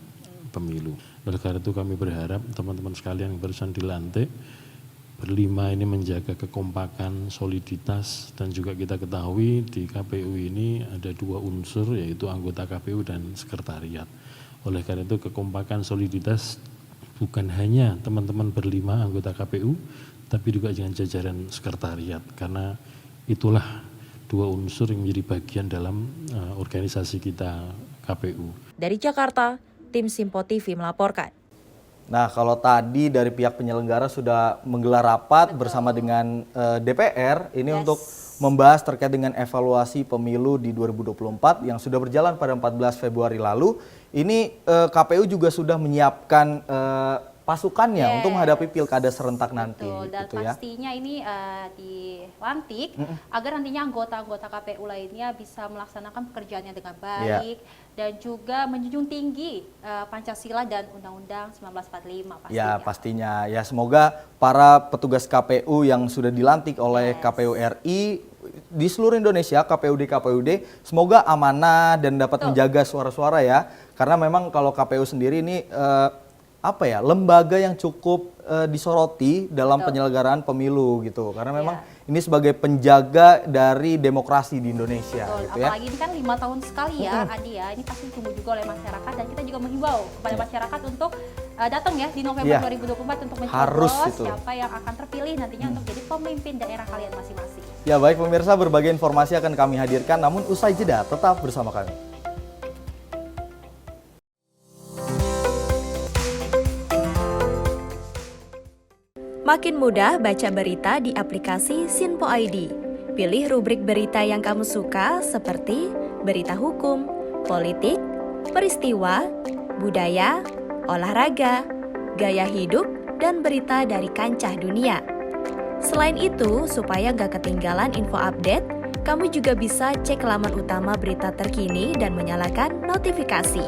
pemilu. Oleh karena itu kami berharap teman-teman sekalian yang barusan dilantik, berlima ini menjaga kekompakan, soliditas, dan juga kita ketahui di KPU ini ada 2 unsur, yaitu anggota KPU dan sekretariat. Oleh karena itu kekompakan, soliditas bukan hanya teman-teman berlima anggota KPU, tapi juga dengan jajaran sekretariat, karena itulah 2 unsur yang menjadi bagian dalam organisasi kita KPU. Dari Jakarta, tim Simpo TV melaporkan. Nah, kalau tadi dari pihak penyelenggara sudah menggelar rapat bersama dengan DPR ini untuk membahas terkait dengan evaluasi pemilu di 2024 yang sudah berjalan pada 14 Februari lalu. Ini KPU juga sudah menyiapkan pasukannya untuk menghadapi pilkada serentak nanti. Betul, dan gitu pastinya ini dilantik agar nantinya anggota-anggota KPU lainnya bisa melaksanakan pekerjaannya dengan baik dan juga menjunjung tinggi Pancasila dan Undang-Undang 1945 pastinya. Ya, pastinya. Ya, semoga para petugas KPU yang sudah dilantik oleh KPU RI di seluruh Indonesia, KPUD, semoga amanah dan dapat menjaga suara-suara ya. Karena memang kalau KPU sendiri ini lembaga yang cukup disoroti dalam penyelenggaraan pemilu gitu, karena memang ini sebagai penjaga dari demokrasi di Indonesia. Gitu ya. Apalagi ini kan 5 tahun sekali ya, Adi ya. Ini pasti ditunggu juga oleh masyarakat dan kita juga menghimbau kepada masyarakat untuk datang ya di November 2024 untuk mencoblos siapa yang akan terpilih nantinya untuk jadi pemimpin daerah kalian masing-masing. Ya baik pemirsa, berbagai informasi akan kami hadirkan, namun usai jeda tetap bersama kami. Makin mudah baca berita di aplikasi Sinpo ID. Pilih rubrik berita yang kamu suka seperti berita hukum, politik, peristiwa, budaya, olahraga, gaya hidup, dan berita dari kancah dunia. Selain itu, supaya nggak ketinggalan info update, kamu juga bisa cek laman utama berita terkini dan menyalakan notifikasi.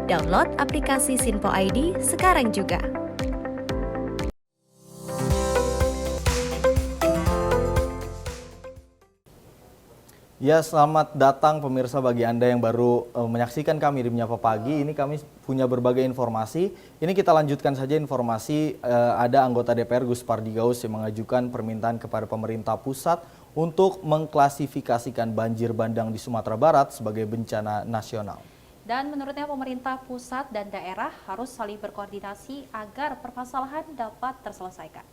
Download aplikasi Sinpo ID sekarang juga. Ya, selamat datang pemirsa bagi Anda yang baru menyaksikan kami di Menyapa Pagi. Ini kami punya berbagai informasi. Ini kita lanjutkan saja informasi, ada anggota DPR Gus Pardi Gaus yang mengajukan permintaan kepada pemerintah pusat untuk mengklasifikasikan banjir bandang di Sumatera Barat sebagai bencana nasional. Dan menurutnya pemerintah pusat dan daerah harus saling berkoordinasi agar permasalahan dapat terselesaikan.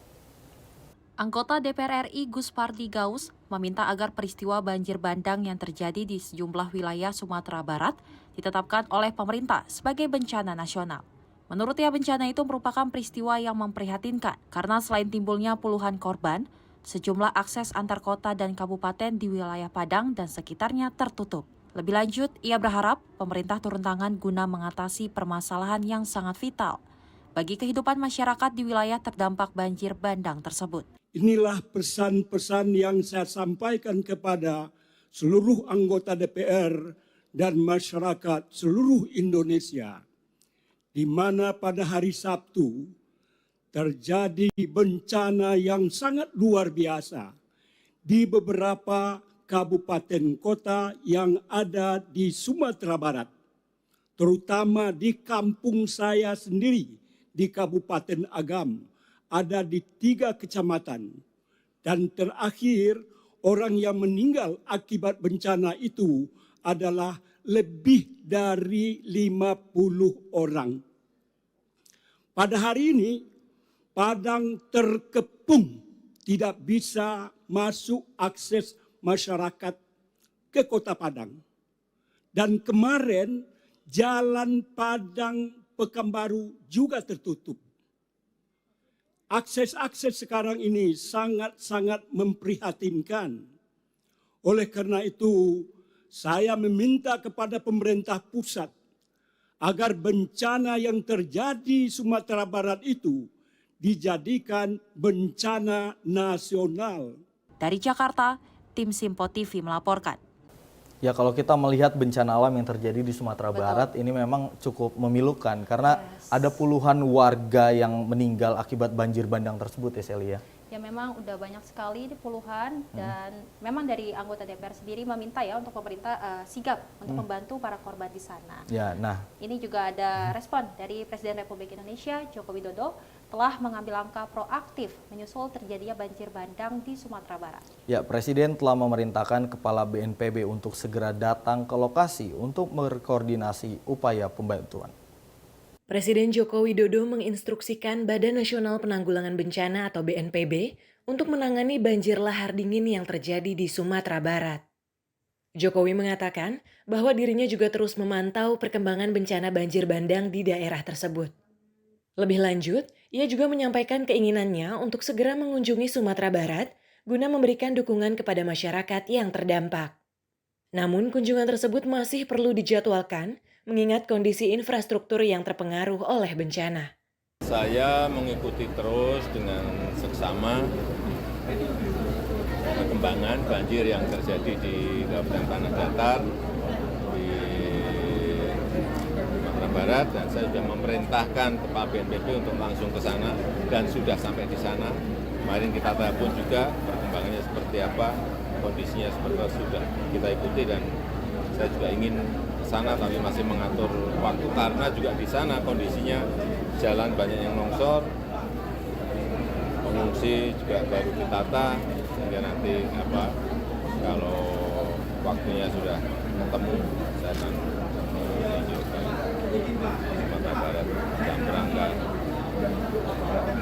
Anggota DPR RI Gus Pardi Gaus meminta agar peristiwa banjir bandang yang terjadi di sejumlah wilayah Sumatera Barat ditetapkan oleh pemerintah sebagai bencana nasional. Menurutnya bencana itu merupakan peristiwa yang memprihatinkan karena selain timbulnya puluhan korban, sejumlah akses antar kota dan kabupaten di wilayah Padang dan sekitarnya tertutup. Lebih lanjut, ia berharap pemerintah turun tangan guna mengatasi permasalahan yang sangat vital bagi kehidupan masyarakat di wilayah terdampak banjir bandang tersebut. Inilah pesan-pesan yang saya sampaikan kepada seluruh anggota DPR dan masyarakat seluruh Indonesia, di mana pada hari Sabtu terjadi bencana yang sangat luar biasa di beberapa kabupaten kota yang ada di Sumatera Barat, terutama di kampung saya sendiri di Kabupaten Agam, ada di 3 kecamatan. Dan terakhir, orang yang meninggal akibat bencana itu adalah lebih dari 50 orang. Pada hari ini, Padang terkepung, tidak bisa masuk akses masyarakat ke Kota Padang. Dan kemarin, jalan Padang Pekanbaru juga tertutup. Akses-akses sekarang ini sangat-sangat memprihatinkan. Oleh karena itu, saya meminta kepada pemerintah pusat agar bencana yang terjadi di Sumatera Barat itu dijadikan bencana nasional. Dari Jakarta, tim Simpo TV melaporkan. Ya, kalau kita melihat bencana alam yang terjadi di Sumatera Barat ini memang cukup memilukan karena ada puluhan warga yang meninggal akibat banjir bandang tersebut ya Celia. Ya memang udah banyak sekali puluhan dan memang dari anggota DPR sendiri meminta ya untuk pemerintah sigap untuk membantu para korban di sana. Ya, nah ini juga ada respon dari Presiden Republik Indonesia Joko Widodo telah mengambil langkah proaktif menyusul terjadinya banjir bandang di Sumatera Barat. Ya, Presiden telah memerintahkan Kepala BNPB untuk segera datang ke lokasi untuk berkoordinasi upaya pembantuan. Presiden Joko Widodo menginstruksikan Badan Nasional Penanggulangan Bencana atau BNPB untuk menangani banjir lahar dingin yang terjadi di Sumatera Barat. Jokowi mengatakan bahwa dirinya juga terus memantau perkembangan bencana banjir bandang di daerah tersebut. Lebih lanjut, ia juga menyampaikan keinginannya untuk segera mengunjungi Sumatera Barat guna memberikan dukungan kepada masyarakat yang terdampak. Namun kunjungan tersebut masih perlu dijadwalkan mengingat kondisi infrastruktur yang terpengaruh oleh bencana. Saya mengikuti terus dengan seksama perkembangan banjir yang terjadi di Kabupaten Tanah Datar, di Sumatera Barat, dan saya sudah memerintahkan Kepala BNPB untuk langsung ke sana dan sudah sampai di sana. Kemarin kita telepon juga perkembangannya seperti apa, kondisinya seperti apa, sudah kita ikuti dan saya juga ingin sana tapi masih mengatur waktu karena juga di sana kondisinya jalan banyak yang longsor, pengungsi juga baru ditata sehingga nanti kalau waktunya sudah ketemu saya akan menuju ke Sumatera Barat dan berangkat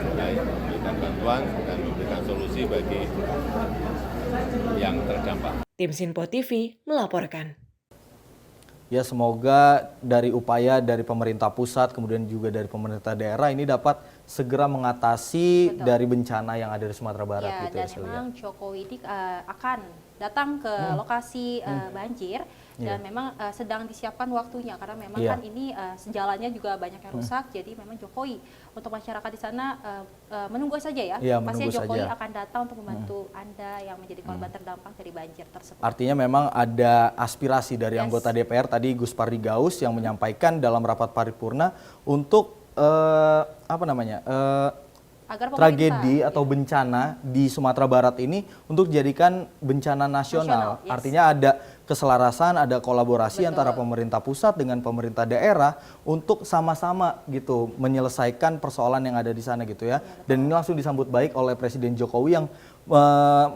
mulai memberikan bantuan dan memberikan solusi bagi yang terdampak. Tim Sinpo TV melaporkan. Ya, semoga dari upaya dari pemerintah pusat kemudian juga dari pemerintah daerah ini dapat segera mengatasi dari bencana yang ada di Sumatera Barat ya, gitu dan memang Jokowi akan datang ke lokasi banjir dan memang sedang disiapkan waktunya karena memang kan ini jalannya juga banyak yang rusak, jadi memang Jokowi untuk masyarakat di sana menunggu saja ya, pasti Jokowi akan datang untuk membantu Anda yang menjadi korban terdampak dari banjir tersebut. Artinya memang ada aspirasi dari anggota DPR tadi Gus Pardi Gaus yang menyampaikan dalam rapat paripurna untuk tragedi atau bencana di Sumatera Barat ini untuk dijadikan bencana nasional. Artinya ada keselarasan, ada kolaborasi antara pemerintah pusat dengan pemerintah daerah untuk sama-sama gitu menyelesaikan persoalan yang ada di sana gitu ya. Dan ini langsung disambut baik oleh Presiden Jokowi yang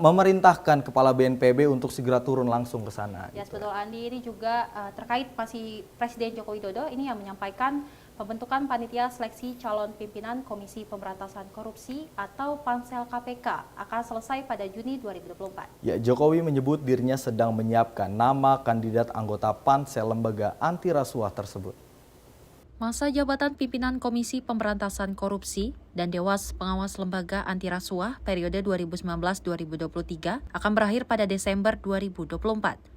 memerintahkan Kepala BNPB untuk segera turun langsung ke sana. Ya, betul Andi, ini juga terkait masih Presiden Joko Widodo ini yang menyampaikan pembentukan panitia seleksi calon pimpinan Komisi Pemberantasan Korupsi atau Pansel KPK akan selesai pada Juni 2024. Ya, Jokowi menyebut dirinya sedang menyiapkan nama kandidat anggota Pansel lembaga anti rasuah tersebut. Masa jabatan pimpinan Komisi Pemberantasan Korupsi dan Dewas Pengawas Lembaga Anti Rasuah periode 2019-2023 akan berakhir pada Desember 2024.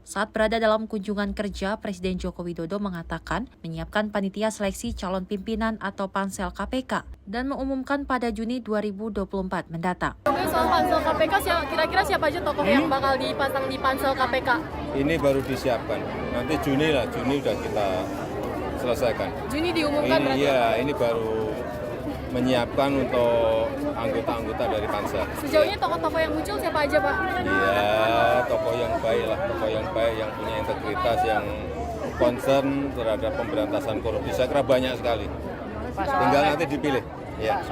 Saat berada dalam kunjungan kerja, Presiden Joko Widodo mengatakan menyiapkan panitia seleksi calon pimpinan atau pansel KPK dan mengumumkan pada Juni 2024 mendatang. Oke, soal pansel KPK, kira-kira siapa aja tokoh yang bakal dipasang di pansel KPK? Ini baru disiapkan, nanti Juni udah kita selesaikan. Juni diumumkan berarti? Iya, ini baru menyiapkan untuk anggota-anggota dari pansel. Sejauh ini tokoh-tokoh yang muncul siapa aja, Pak? Iya, tokoh yang baik lah, tokoh yang baik, yang punya integritas, yang concern terhadap pemberantasan korupsi. Saya kira banyak sekali. Tinggal nanti dipilih. Ya.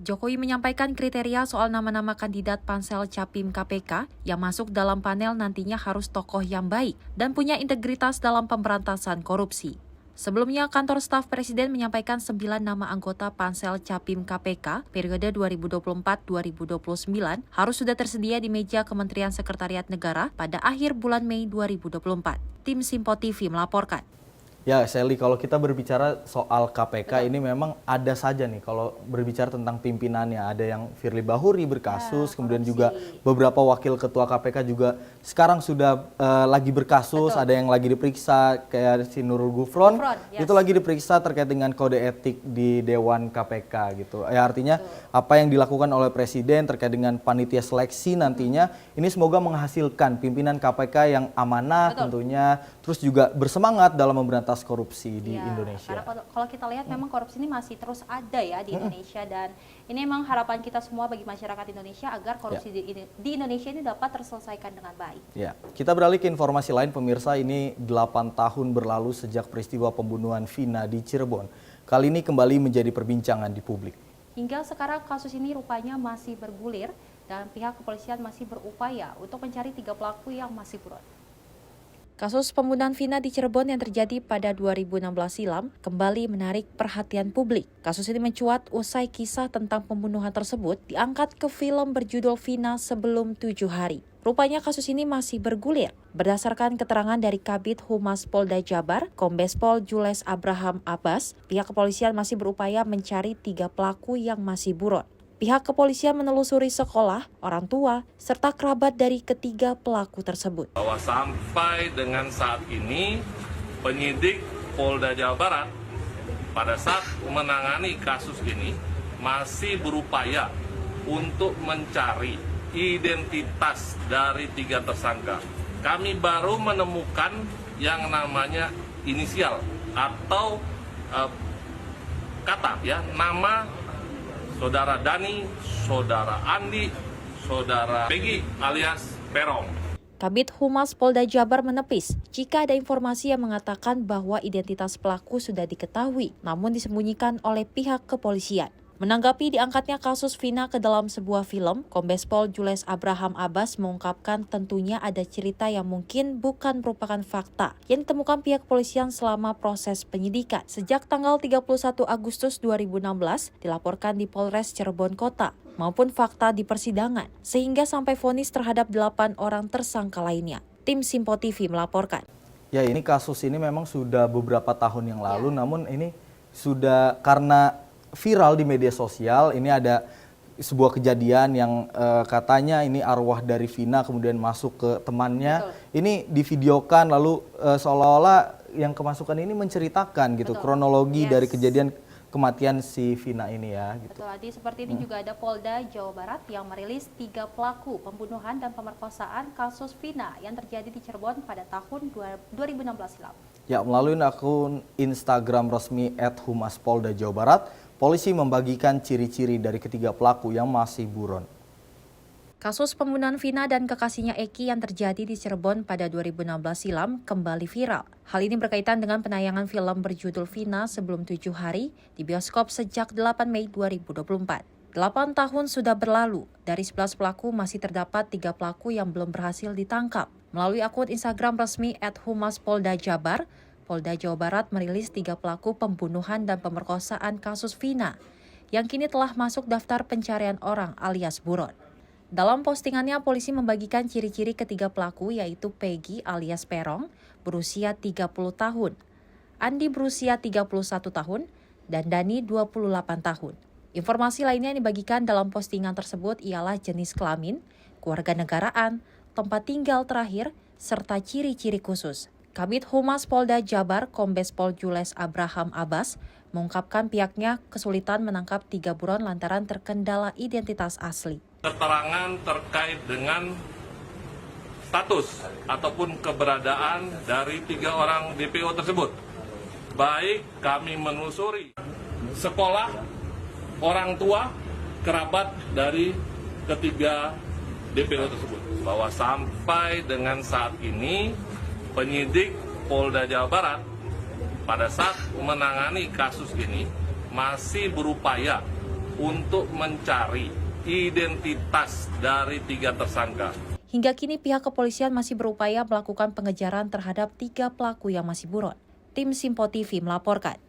Jokowi menyampaikan kriteria soal nama-nama kandidat pansel Capim KPK yang masuk dalam panel nantinya harus tokoh yang baik dan punya integritas dalam pemberantasan korupsi. Sebelumnya, kantor staf Presiden menyampaikan 9 nama anggota pansel Capim KPK periode 2024-2029 harus sudah tersedia di meja Kementerian Sekretariat Negara pada akhir bulan Mei 2024. Tim Simpo TV melaporkan. Ya, Sally, kalau kita berbicara soal KPK ini memang ada saja nih kalau berbicara tentang pimpinannya. Ada yang Firly Bahuri berkasus, kemudian juga beberapa wakil ketua KPK juga sekarang sudah lagi berkasus. Betul. Ada yang lagi diperiksa kayak si Nurul Gufron, itu lagi diperiksa terkait dengan kode etik di Dewan KPK gitu. Ya, artinya apa yang dilakukan oleh Presiden terkait dengan panitia seleksi nantinya ini semoga menghasilkan pimpinan KPK yang amanah tentunya, terus juga bersemangat dalam memberantas korupsi di Indonesia. Karena kalau kita lihat memang korupsi ini masih terus ada ya di Indonesia, dan ini memang harapan kita semua bagi masyarakat Indonesia agar korupsi di Indonesia ini dapat terselesaikan dengan baik. Ya, kita beralih ke informasi lain pemirsa. Ini 8 tahun berlalu sejak peristiwa pembunuhan Vina di Cirebon. Kali ini kembali menjadi perbincangan di publik. Hingga sekarang kasus ini rupanya masih bergulir dan pihak kepolisian masih berupaya untuk mencari 3 pelaku yang masih buron. Kasus pembunuhan Vina di Cirebon yang terjadi pada 2016 silam kembali menarik perhatian publik. Kasus ini mencuat usai kisah tentang pembunuhan tersebut diangkat ke film berjudul Vina Sebelum 7 Hari. Rupanya kasus ini masih bergulir. Berdasarkan keterangan dari Kabid Humas Polda Jabar, Kombes Pol Jules Abraham Abbas, pihak kepolisian masih berupaya mencari 3 pelaku yang masih buron. Pihak kepolisian menelusuri sekolah, orang tua, serta kerabat dari ketiga pelaku tersebut. Bahwa sampai dengan saat ini, penyidik Polda Jawa Barat pada saat menangani kasus ini masih berupaya untuk mencari identitas dari 3 tersangka. Kami baru menemukan yang namanya inisial atau kata ya, nama Saudara Dani, Saudara Andi, Saudara Peggy alias Perong. Kabid Humas Polda Jabar menepis jika ada informasi yang mengatakan bahwa identitas pelaku sudah diketahui, namun disembunyikan oleh pihak kepolisian. Menanggapi diangkatnya kasus Vina ke dalam sebuah film, Kombes Pol Jules Abraham Abbas mengungkapkan tentunya ada cerita yang mungkin bukan merupakan fakta yang ditemukan pihak kepolisian selama proses penyidikan. Sejak tanggal 31 Agustus 2016 dilaporkan di Polres Cirebon Kota maupun fakta di persidangan, sehingga sampai vonis terhadap 8 orang tersangka lainnya. Tim Simpo TV melaporkan. Ya, ini kasus ini memang sudah beberapa tahun yang lalu, namun ini sudah karena viral di media sosial. Ini ada sebuah kejadian yang katanya ini arwah dari Vina kemudian masuk ke temannya. Ini divideokan lalu seolah-olah yang kemasukan ini menceritakan gitu kronologi dari kejadian kematian si Vina ini ya. Gitu. Betul, Adi. Seperti ini juga ada Polda Jawa Barat yang merilis 3 pelaku pembunuhan dan pemerkosaan kasus Vina yang terjadi di Cirebon pada tahun 2016 silam. Ya, melalui akun Instagram resmi @humaspolda Jawa Barat, polisi membagikan ciri-ciri dari ketiga pelaku yang masih buron. Kasus pembunuhan Vina dan kekasihnya Eki yang terjadi di Cirebon pada 2016 silam kembali viral. Hal ini berkaitan dengan penayangan film berjudul Vina Sebelum 7 Hari di bioskop sejak 8 Mei 2024. 8 tahun sudah berlalu, dari 11 pelaku masih terdapat 3 pelaku yang belum berhasil ditangkap. Melalui akun Instagram resmi @humaspolda Jabar, Polda Jawa Barat merilis 3 pelaku pembunuhan dan pemerkosaan kasus Vina yang kini telah masuk daftar pencarian orang alias buron. Dalam postingannya, polisi membagikan ciri-ciri ketiga pelaku yaitu Peggy alias Perong berusia 30 tahun, Andi berusia 31 tahun, dan Dani 28 tahun. Informasi lainnya yang dibagikan dalam postingan tersebut ialah jenis kelamin, kewarganegaraan, tempat tinggal terakhir, serta ciri-ciri khusus. Kabid Humas Polda Jabar Kombes Pol Jules Abraham Abbas mengungkapkan pihaknya kesulitan menangkap 3 buron lantaran terkendala identitas asli. Keterangan terkait dengan status ataupun keberadaan dari 3 orang DPO tersebut. Baik kami menelusuri sekolah, orang tua, kerabat dari ketiga DPO tersebut. Bahwa sampai dengan saat ini penyidik Polda Jawa Barat pada saat menangani kasus ini masih berupaya untuk mencari identitas dari 3 tersangka. Hingga kini pihak kepolisian masih berupaya melakukan pengejaran terhadap 3 pelaku yang masih buron. Tim Simpo TV melaporkan.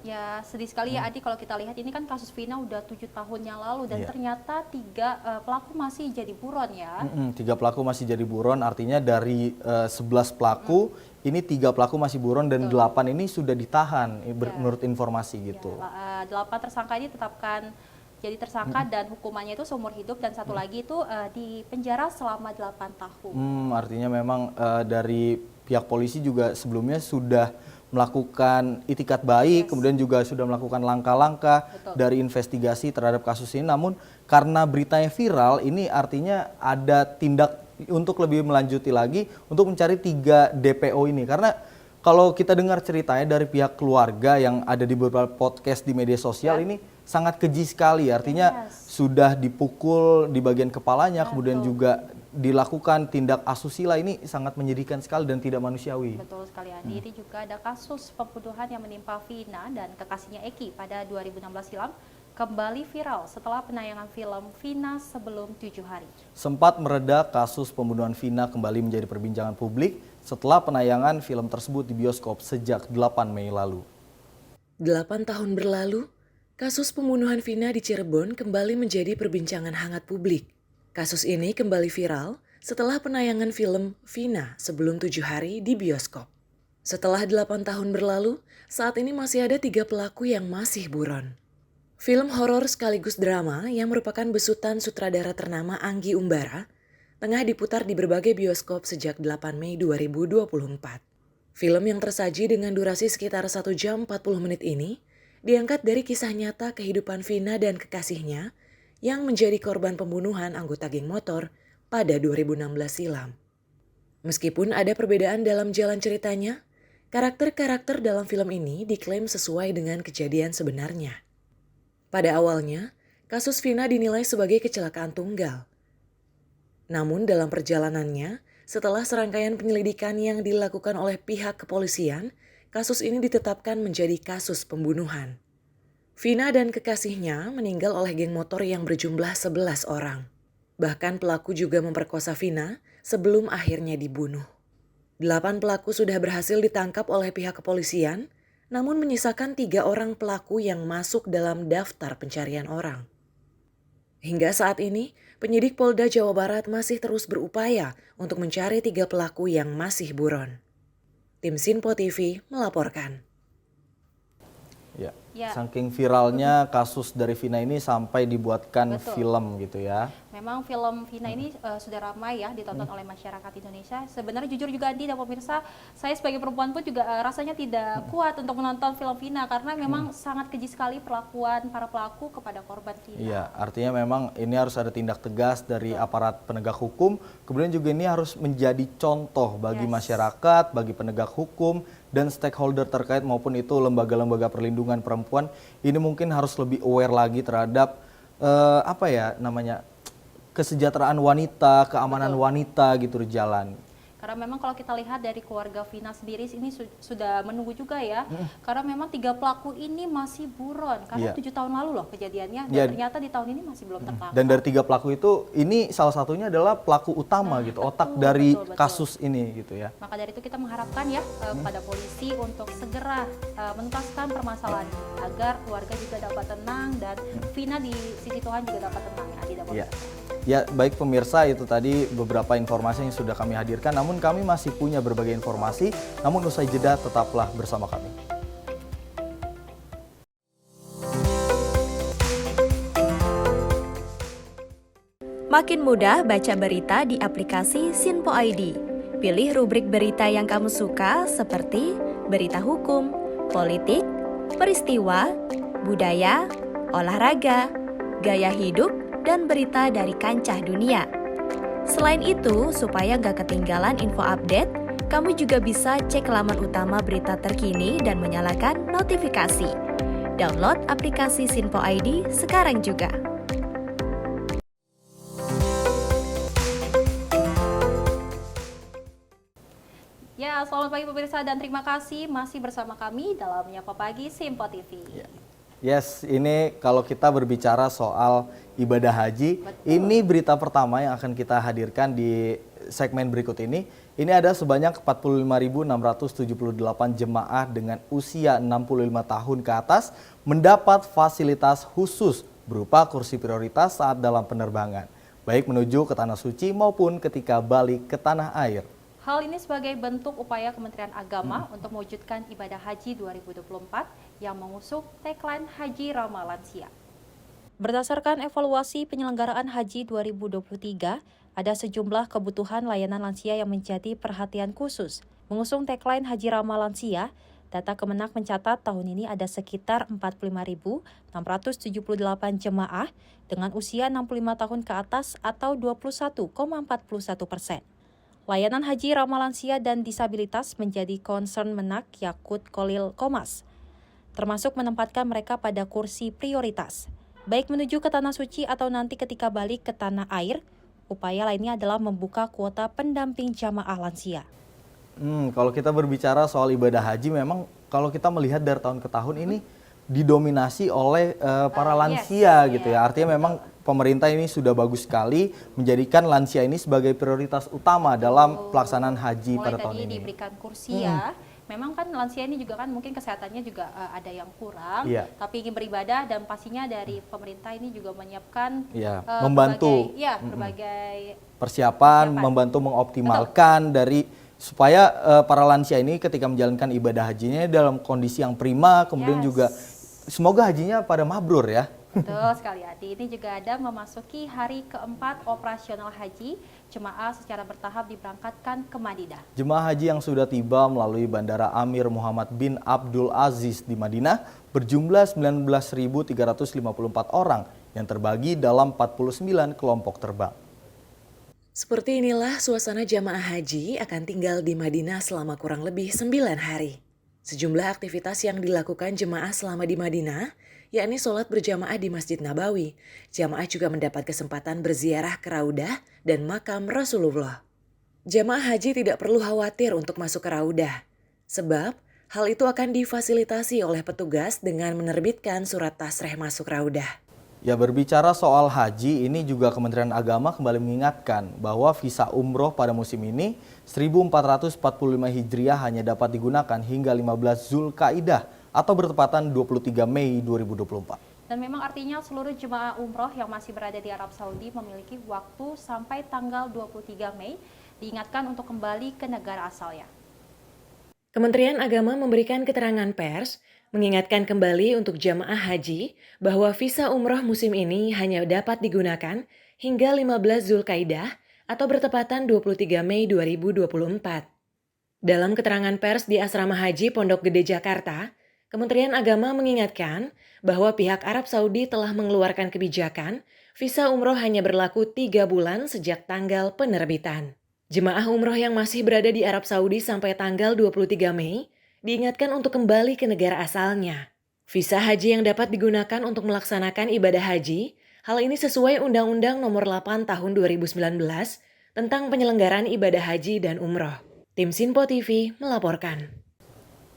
Ya sedih sekali ya Adi kalau kita lihat ini kan kasus Vina udah 7 tahun yang lalu dan ternyata 3 pelaku masih jadi buron ya. 3 pelaku masih jadi buron, artinya dari 11 pelaku ini 3 pelaku masih buron dan 8 ini sudah ditahan menurut informasi gitu. 8 tersangka ini tetapkan jadi tersangka dan hukumannya itu seumur hidup dan satu lagi itu di penjara selama 8 tahun. Artinya memang dari pihak polisi juga sebelumnya sudah melakukan itikat baik, kemudian juga sudah melakukan langkah-langkah dari investigasi terhadap kasus ini. Namun karena beritanya viral, ini artinya ada tindak untuk lebih melanjuti lagi untuk mencari 3 DPO ini. Karena kalau kita dengar ceritanya dari pihak keluarga yang ada di beberapa podcast di media sosial ini sangat keji sekali. Artinya sudah dipukul di bagian kepalanya, kemudian juga dilakukan tindak asusila. Ini sangat menyedihkan sekali dan tidak manusiawi. Betul sekali Andi. Ini juga ada kasus pembunuhan yang menimpa Vina dan kekasihnya Eki pada 2016 silam kembali viral setelah penayangan film Vina sebelum 7 hari. Sempat mereda, kasus pembunuhan Vina kembali menjadi perbincangan publik setelah penayangan film tersebut di bioskop sejak 8 Mei lalu. 8 tahun berlalu, kasus pembunuhan Vina di Cirebon kembali menjadi perbincangan hangat publik. Kasus ini kembali viral setelah penayangan film Vina sebelum 7 hari di bioskop. Setelah 8 tahun berlalu, saat ini masih ada 3 pelaku yang masih buron. Film horor sekaligus drama yang merupakan besutan sutradara ternama Anggi Umbara tengah diputar di berbagai bioskop sejak 8 Mei 2024. Film yang tersaji dengan durasi sekitar 1 jam 40 menit ini diangkat dari kisah nyata kehidupan Vina dan kekasihnya yang menjadi korban pembunuhan anggota geng motor pada 2016 silam. Meskipun ada perbedaan dalam jalan ceritanya, karakter-karakter dalam film ini diklaim sesuai dengan kejadian sebenarnya. Pada awalnya, kasus Vina dinilai sebagai kecelakaan tunggal. Namun dalam perjalanannya, setelah serangkaian penyelidikan yang dilakukan oleh pihak kepolisian, kasus ini ditetapkan menjadi kasus pembunuhan. Vina dan kekasihnya meninggal oleh geng motor yang berjumlah 11 orang. Bahkan pelaku juga memperkosa Vina sebelum akhirnya dibunuh. 8 pelaku sudah berhasil ditangkap oleh pihak kepolisian, namun menyisakan 3 orang pelaku yang masuk dalam daftar pencarian orang. Hingga saat ini, penyidik Polda Jawa Barat masih terus berupaya untuk mencari 3 pelaku yang masih buron. Tim Simpo TV melaporkan. Ya. Saking viralnya kasus dari Vina ini sampai dibuatkan film gitu ya. Memang film Vina ini sudah ramai ya ditonton oleh masyarakat Indonesia. Sebenarnya jujur juga Andi dan pemirsa, saya sebagai perempuan pun juga rasanya tidak kuat untuk menonton film Vina karena memang sangat keji sekali perlakuan para pelaku kepada korban Vina. Iya, artinya memang ini harus ada tindak tegas dari aparat penegak hukum. Kemudian juga ini harus menjadi contoh bagi masyarakat, bagi penegak hukum dan stakeholder terkait maupun itu lembaga-lembaga perlindungan perempuan. Ini mungkin harus lebih aware lagi terhadap kesejahteraan wanita, keamanan wanita gitu di jalan. Karena memang kalau kita lihat dari keluarga Vina sendiri ini sudah menunggu juga ya. Karena memang 3 pelaku ini masih buron. Karena 7 tahun lalu loh kejadiannya. Dan ternyata di tahun ini masih belum tertangkap. Dan dari 3 pelaku itu, ini salah satunya adalah pelaku utama gitu. Otak dari kasus ini gitu ya. Maka dari itu kita mengharapkan ya pada polisi untuk segera menuntaskan permasalahan agar keluarga juga dapat tenang dan Vina di sisi Tuhan juga dapat tenang ya. Ya, baik pemirsa, itu tadi beberapa informasi yang sudah kami hadirkan. Namun kami masih punya berbagai informasi. Namun usai jeda tetaplah bersama kami. Makin mudah baca berita di aplikasi Sinpo ID. Pilih rubrik berita yang kamu suka seperti berita hukum, politik, peristiwa, budaya, olahraga, gaya hidup, dan berita dari kancah dunia. Selain itu, supaya gak ketinggalan info update, kamu juga bisa cek laman utama berita terkini dan menyalakan notifikasi. Download aplikasi Sinpo ID sekarang juga. Ya, selamat pagi pemirsa dan terima kasih masih bersama kami dalam Menyapa Pagi Simpo TV. Yes, ini kalau kita berbicara soal ibadah haji, ini berita pertama yang akan kita hadirkan di segmen berikut ini. Ini ada sebanyak 45.678 jemaah dengan usia 65 tahun ke atas mendapat fasilitas khusus berupa kursi prioritas saat dalam penerbangan, baik menuju ke Tanah Suci maupun ketika balik ke tanah air. Hal ini sebagai bentuk upaya Kementerian Agama untuk mewujudkan ibadah haji 2024 yang mengusung tagline Haji Ramah Lansia. Berdasarkan evaluasi penyelenggaraan haji 2023, ada sejumlah kebutuhan layanan lansia yang menjadi perhatian khusus. Mengusung tagline Haji Ramah Lansia, data Kemenak mencatat tahun ini ada sekitar 45.678 jemaah dengan usia 65 tahun ke atas atau 21,41%. Layanan haji ramah lansia dan disabilitas menjadi concern Menak Yakut Kolil Komas, termasuk menempatkan mereka pada kursi prioritas, baik menuju ke Tanah Suci atau nanti ketika balik ke tanah air. Upaya lainnya adalah membuka kuota pendamping jamaah lansia. Kalau kita berbicara soal ibadah haji, memang kalau kita melihat dari tahun ke tahun ini didominasi oleh para lansia gitu ya. Artinya memang pemerintah ini sudah bagus sekali menjadikan lansia ini sebagai prioritas utama dalam pelaksanaan haji pada tahun ini. Mulai tadi diberikan kursi ya. Memang kan lansia ini juga kan mungkin kesehatannya juga ada yang kurang, tapi ingin beribadah dan pastinya dari pemerintah ini juga menyiapkan membantu berbagai persiapan, membantu mengoptimalkan dari supaya para lansia ini ketika menjalankan ibadah hajinya dalam kondisi yang prima, kemudian juga semoga hajinya pada mabrur ya. Betul sekali Adi. Ini juga ada memasuki hari keempat operasional haji, jemaah secara bertahap diberangkatkan ke Madinah. Jemaah haji yang sudah tiba melalui Bandara Amir Muhammad bin Abdul Aziz di Madinah berjumlah 19.354 orang yang terbagi dalam 49 kelompok terbang. Seperti inilah suasana jamaah haji akan tinggal di Madinah selama kurang lebih 9 hari. Sejumlah aktivitas yang dilakukan jemaah selama di Madinah, yakni sholat berjamaah di Masjid Nabawi. Jamaah juga mendapat kesempatan berziarah ke Raudah dan makam Rasulullah. Jamaah haji tidak perlu khawatir untuk masuk ke Raudah, sebab hal itu akan difasilitasi oleh petugas dengan menerbitkan surat tasreh masuk Raudah. Ya, berbicara soal haji, ini juga Kementerian Agama kembali mengingatkan bahwa visa umroh pada musim ini 1445 Hijriah hanya dapat digunakan hingga 15 Zulkaidah atau bertepatan 23 Mei 2024. Dan memang artinya seluruh jemaah umroh yang masih berada di Arab Saudi memiliki waktu sampai tanggal 23 Mei diingatkan untuk kembali ke negara asalnya. Kementerian Agama memberikan keterangan pers mengingatkan kembali untuk jamaah haji bahwa visa umroh musim ini hanya dapat digunakan hingga 15 Zulkaidah atau bertepatan 23 Mei 2024. Dalam keterangan pers di Asrama Haji Pondok Gede Jakarta, Kementerian Agama mengingatkan bahwa pihak Arab Saudi telah mengeluarkan kebijakan visa umroh hanya berlaku 3 bulan sejak tanggal penerbitan. Jemaah umroh yang masih berada di Arab Saudi sampai tanggal 23 Mei diingatkan untuk kembali ke negara asalnya. Visa haji yang dapat digunakan untuk melaksanakan ibadah haji, hal ini sesuai Undang-Undang Nomor 8 Tahun 2019 tentang penyelenggaraan ibadah haji dan umroh. Tim Sinpo TV melaporkan.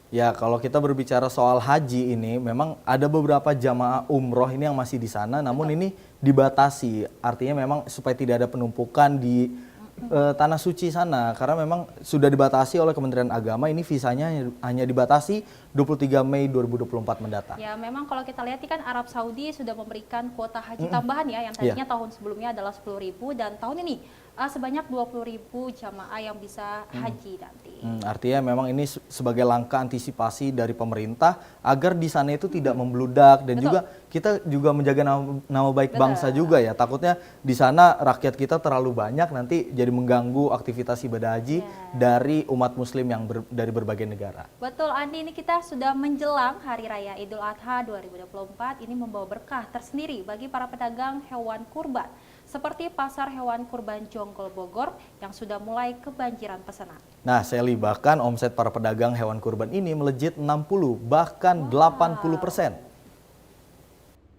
Ya, kalau kita berbicara soal haji ini, memang ada beberapa jamaah umroh ini yang masih di sana, namun ini dibatasi. Artinya memang supaya tidak ada penumpukan di Tanah Suci sana, karena memang sudah dibatasi oleh Kementerian Agama, ini visanya hanya dibatasi 23 Mei 2024 mendatang. Ya, memang kalau kita lihat kan Arab Saudi sudah memberikan kuota haji tambahan ya, yang tadinya tahun sebelumnya adalah 10.000 dan tahun ini sebanyak 20.000 jamaah yang bisa haji nanti. Artinya memang ini sebagai langkah antisipasi dari pemerintah agar di sana itu tidak membludak dan juga kita juga menjaga nama baik bangsa juga ya. Takutnya di sana rakyat kita terlalu banyak nanti jadi mengganggu aktivitas ibadah haji dari umat muslim yang dari berbagai negara. Betul Andi, ini kita sudah menjelang Hari Raya Idul Adha 2024, ini membawa berkah tersendiri bagi para pedagang hewan kurban. Seperti pasar hewan kurban Jonggol Bogor yang sudah mulai kebanjiran pesanan. Nah, Sally, bahkan omset para pedagang hewan kurban ini melejit 60 bahkan 80%.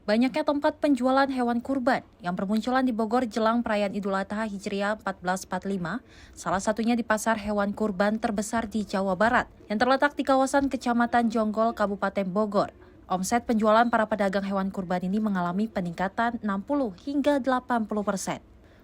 Banyaknya tempat penjualan hewan kurban yang bermunculan di Bogor jelang perayaan Idul Adha Hijriah 1445, salah satunya di pasar hewan kurban terbesar di Jawa Barat yang terletak di kawasan Kecamatan Jonggol, Kabupaten Bogor. Omset penjualan para pedagang hewan kurban ini mengalami peningkatan 60 hingga 80%.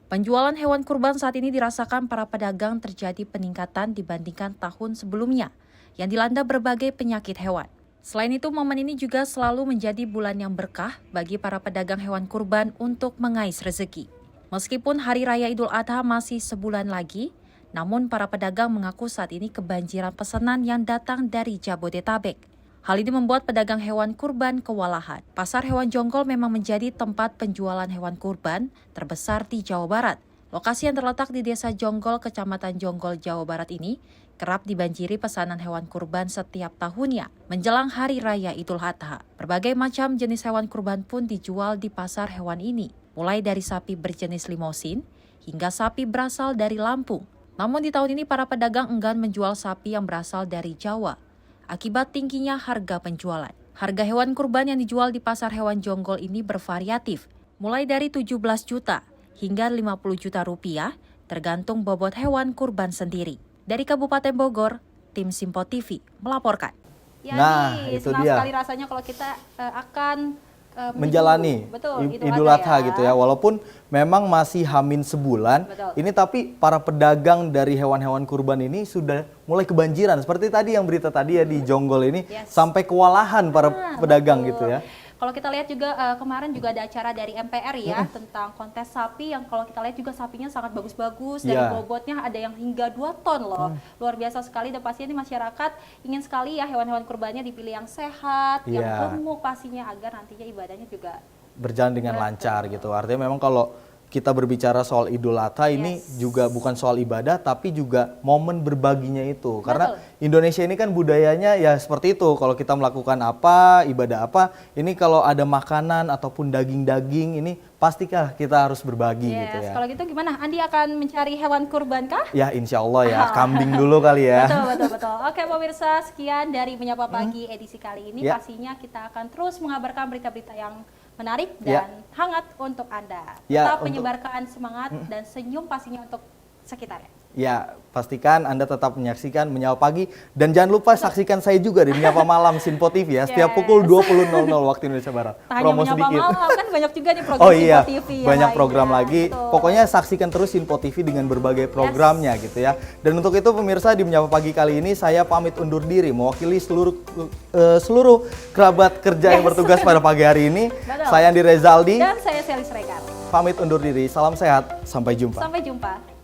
Penjualan hewan kurban saat ini dirasakan para pedagang terjadi peningkatan dibandingkan tahun sebelumnya yang dilanda berbagai penyakit hewan. Selain itu, momen ini juga selalu menjadi bulan yang berkah bagi para pedagang hewan kurban untuk mengais rezeki. Meskipun Hari Raya Idul Adha masih sebulan lagi, namun para pedagang mengaku saat ini kebanjiran pesanan yang datang dari Jabodetabek. Hal ini membuat pedagang hewan kurban kewalahan. Pasar hewan Jonggol memang menjadi tempat penjualan hewan kurban terbesar di Jawa Barat. Lokasi yang terletak di Desa Jonggol, Kecamatan Jonggol, Jawa Barat ini kerap dibanjiri pesanan hewan kurban setiap tahunnya menjelang Hari Raya Idul Adha. Berbagai macam jenis hewan kurban pun dijual di pasar hewan ini, mulai dari sapi berjenis limosin hingga sapi berasal dari Lampung. Namun di tahun ini para pedagang enggan menjual sapi yang berasal dari Jawa akibat tingginya harga penjualan. Harga hewan kurban yang dijual di pasar hewan Jonggol ini bervariatif, mulai dari 17 juta hingga 50 juta rupiah, tergantung bobot hewan kurban sendiri. Dari Kabupaten Bogor, tim Simpo TV melaporkan. Ya, itu senang dia. sekali rasanya kalau kita akan menjalani Idul Adha gitu ya. Walaupun memang masih hamin sebulan, ini tapi para pedagang dari hewan-hewan kurban ini sudah mulai kebanjiran. Seperti tadi yang berita tadi ya di Jonggol ini, sampai kewalahan para pedagang gitu ya. Kalau kita lihat juga kemarin juga ada acara dari MPR ya tentang kontes sapi yang kalau kita lihat juga sapinya sangat bagus-bagus, dari bobotnya ada yang hingga 2 ton loh. Luar biasa sekali dan pastinya di masyarakat ingin sekali ya hewan-hewan kurbannya dipilih yang sehat, yang gemuk pastinya agar nantinya ibadahnya juga berjalan dengan lancar gitu. Artinya memang kalau kita berbicara soal Idul Adha ini juga bukan soal ibadah tapi juga momen berbaginya itu. Karena Indonesia ini kan budayanya ya seperti itu. Kalau kita melakukan apa, ibadah apa, ini kalau ada makanan ataupun daging-daging ini pastilah kita harus berbagi gitu ya. Kalau gitu gimana? Andi akan mencari hewan kurban kah? Ya insya Allah ya, kambing dulu kali ya. Betul. Oke pemirsa, sekian dari Menyapa Pagi edisi kali ini. Pastinya kita akan terus mengabarkan berita-berita yang menarik dan hangat untuk Anda. Tetap menyebarkan semangat dan senyum pastinya untuk sekitarnya. Ya, pastikan Anda tetap menyaksikan Menyapa Pagi dan jangan lupa saksikan saya juga di Menyapa Malam Sinpo TV ya, setiap pukul 20.00 waktu Indonesia Barat. Promo sedikit. Malam kan banyak juga nih program Sinpo TV ya. Banyak program lagi. Pokoknya saksikan terus Sinpo TV dengan berbagai programnya gitu ya. Dan untuk itu pemirsa di Menyapa Pagi kali ini saya pamit undur diri mewakili seluruh kerabat kerja yang bertugas pada pagi hari ini. Saya Andi Rezaldi dan saya Sally Sregar. Pamit undur diri. Salam sehat. Sampai jumpa. Sampai jumpa.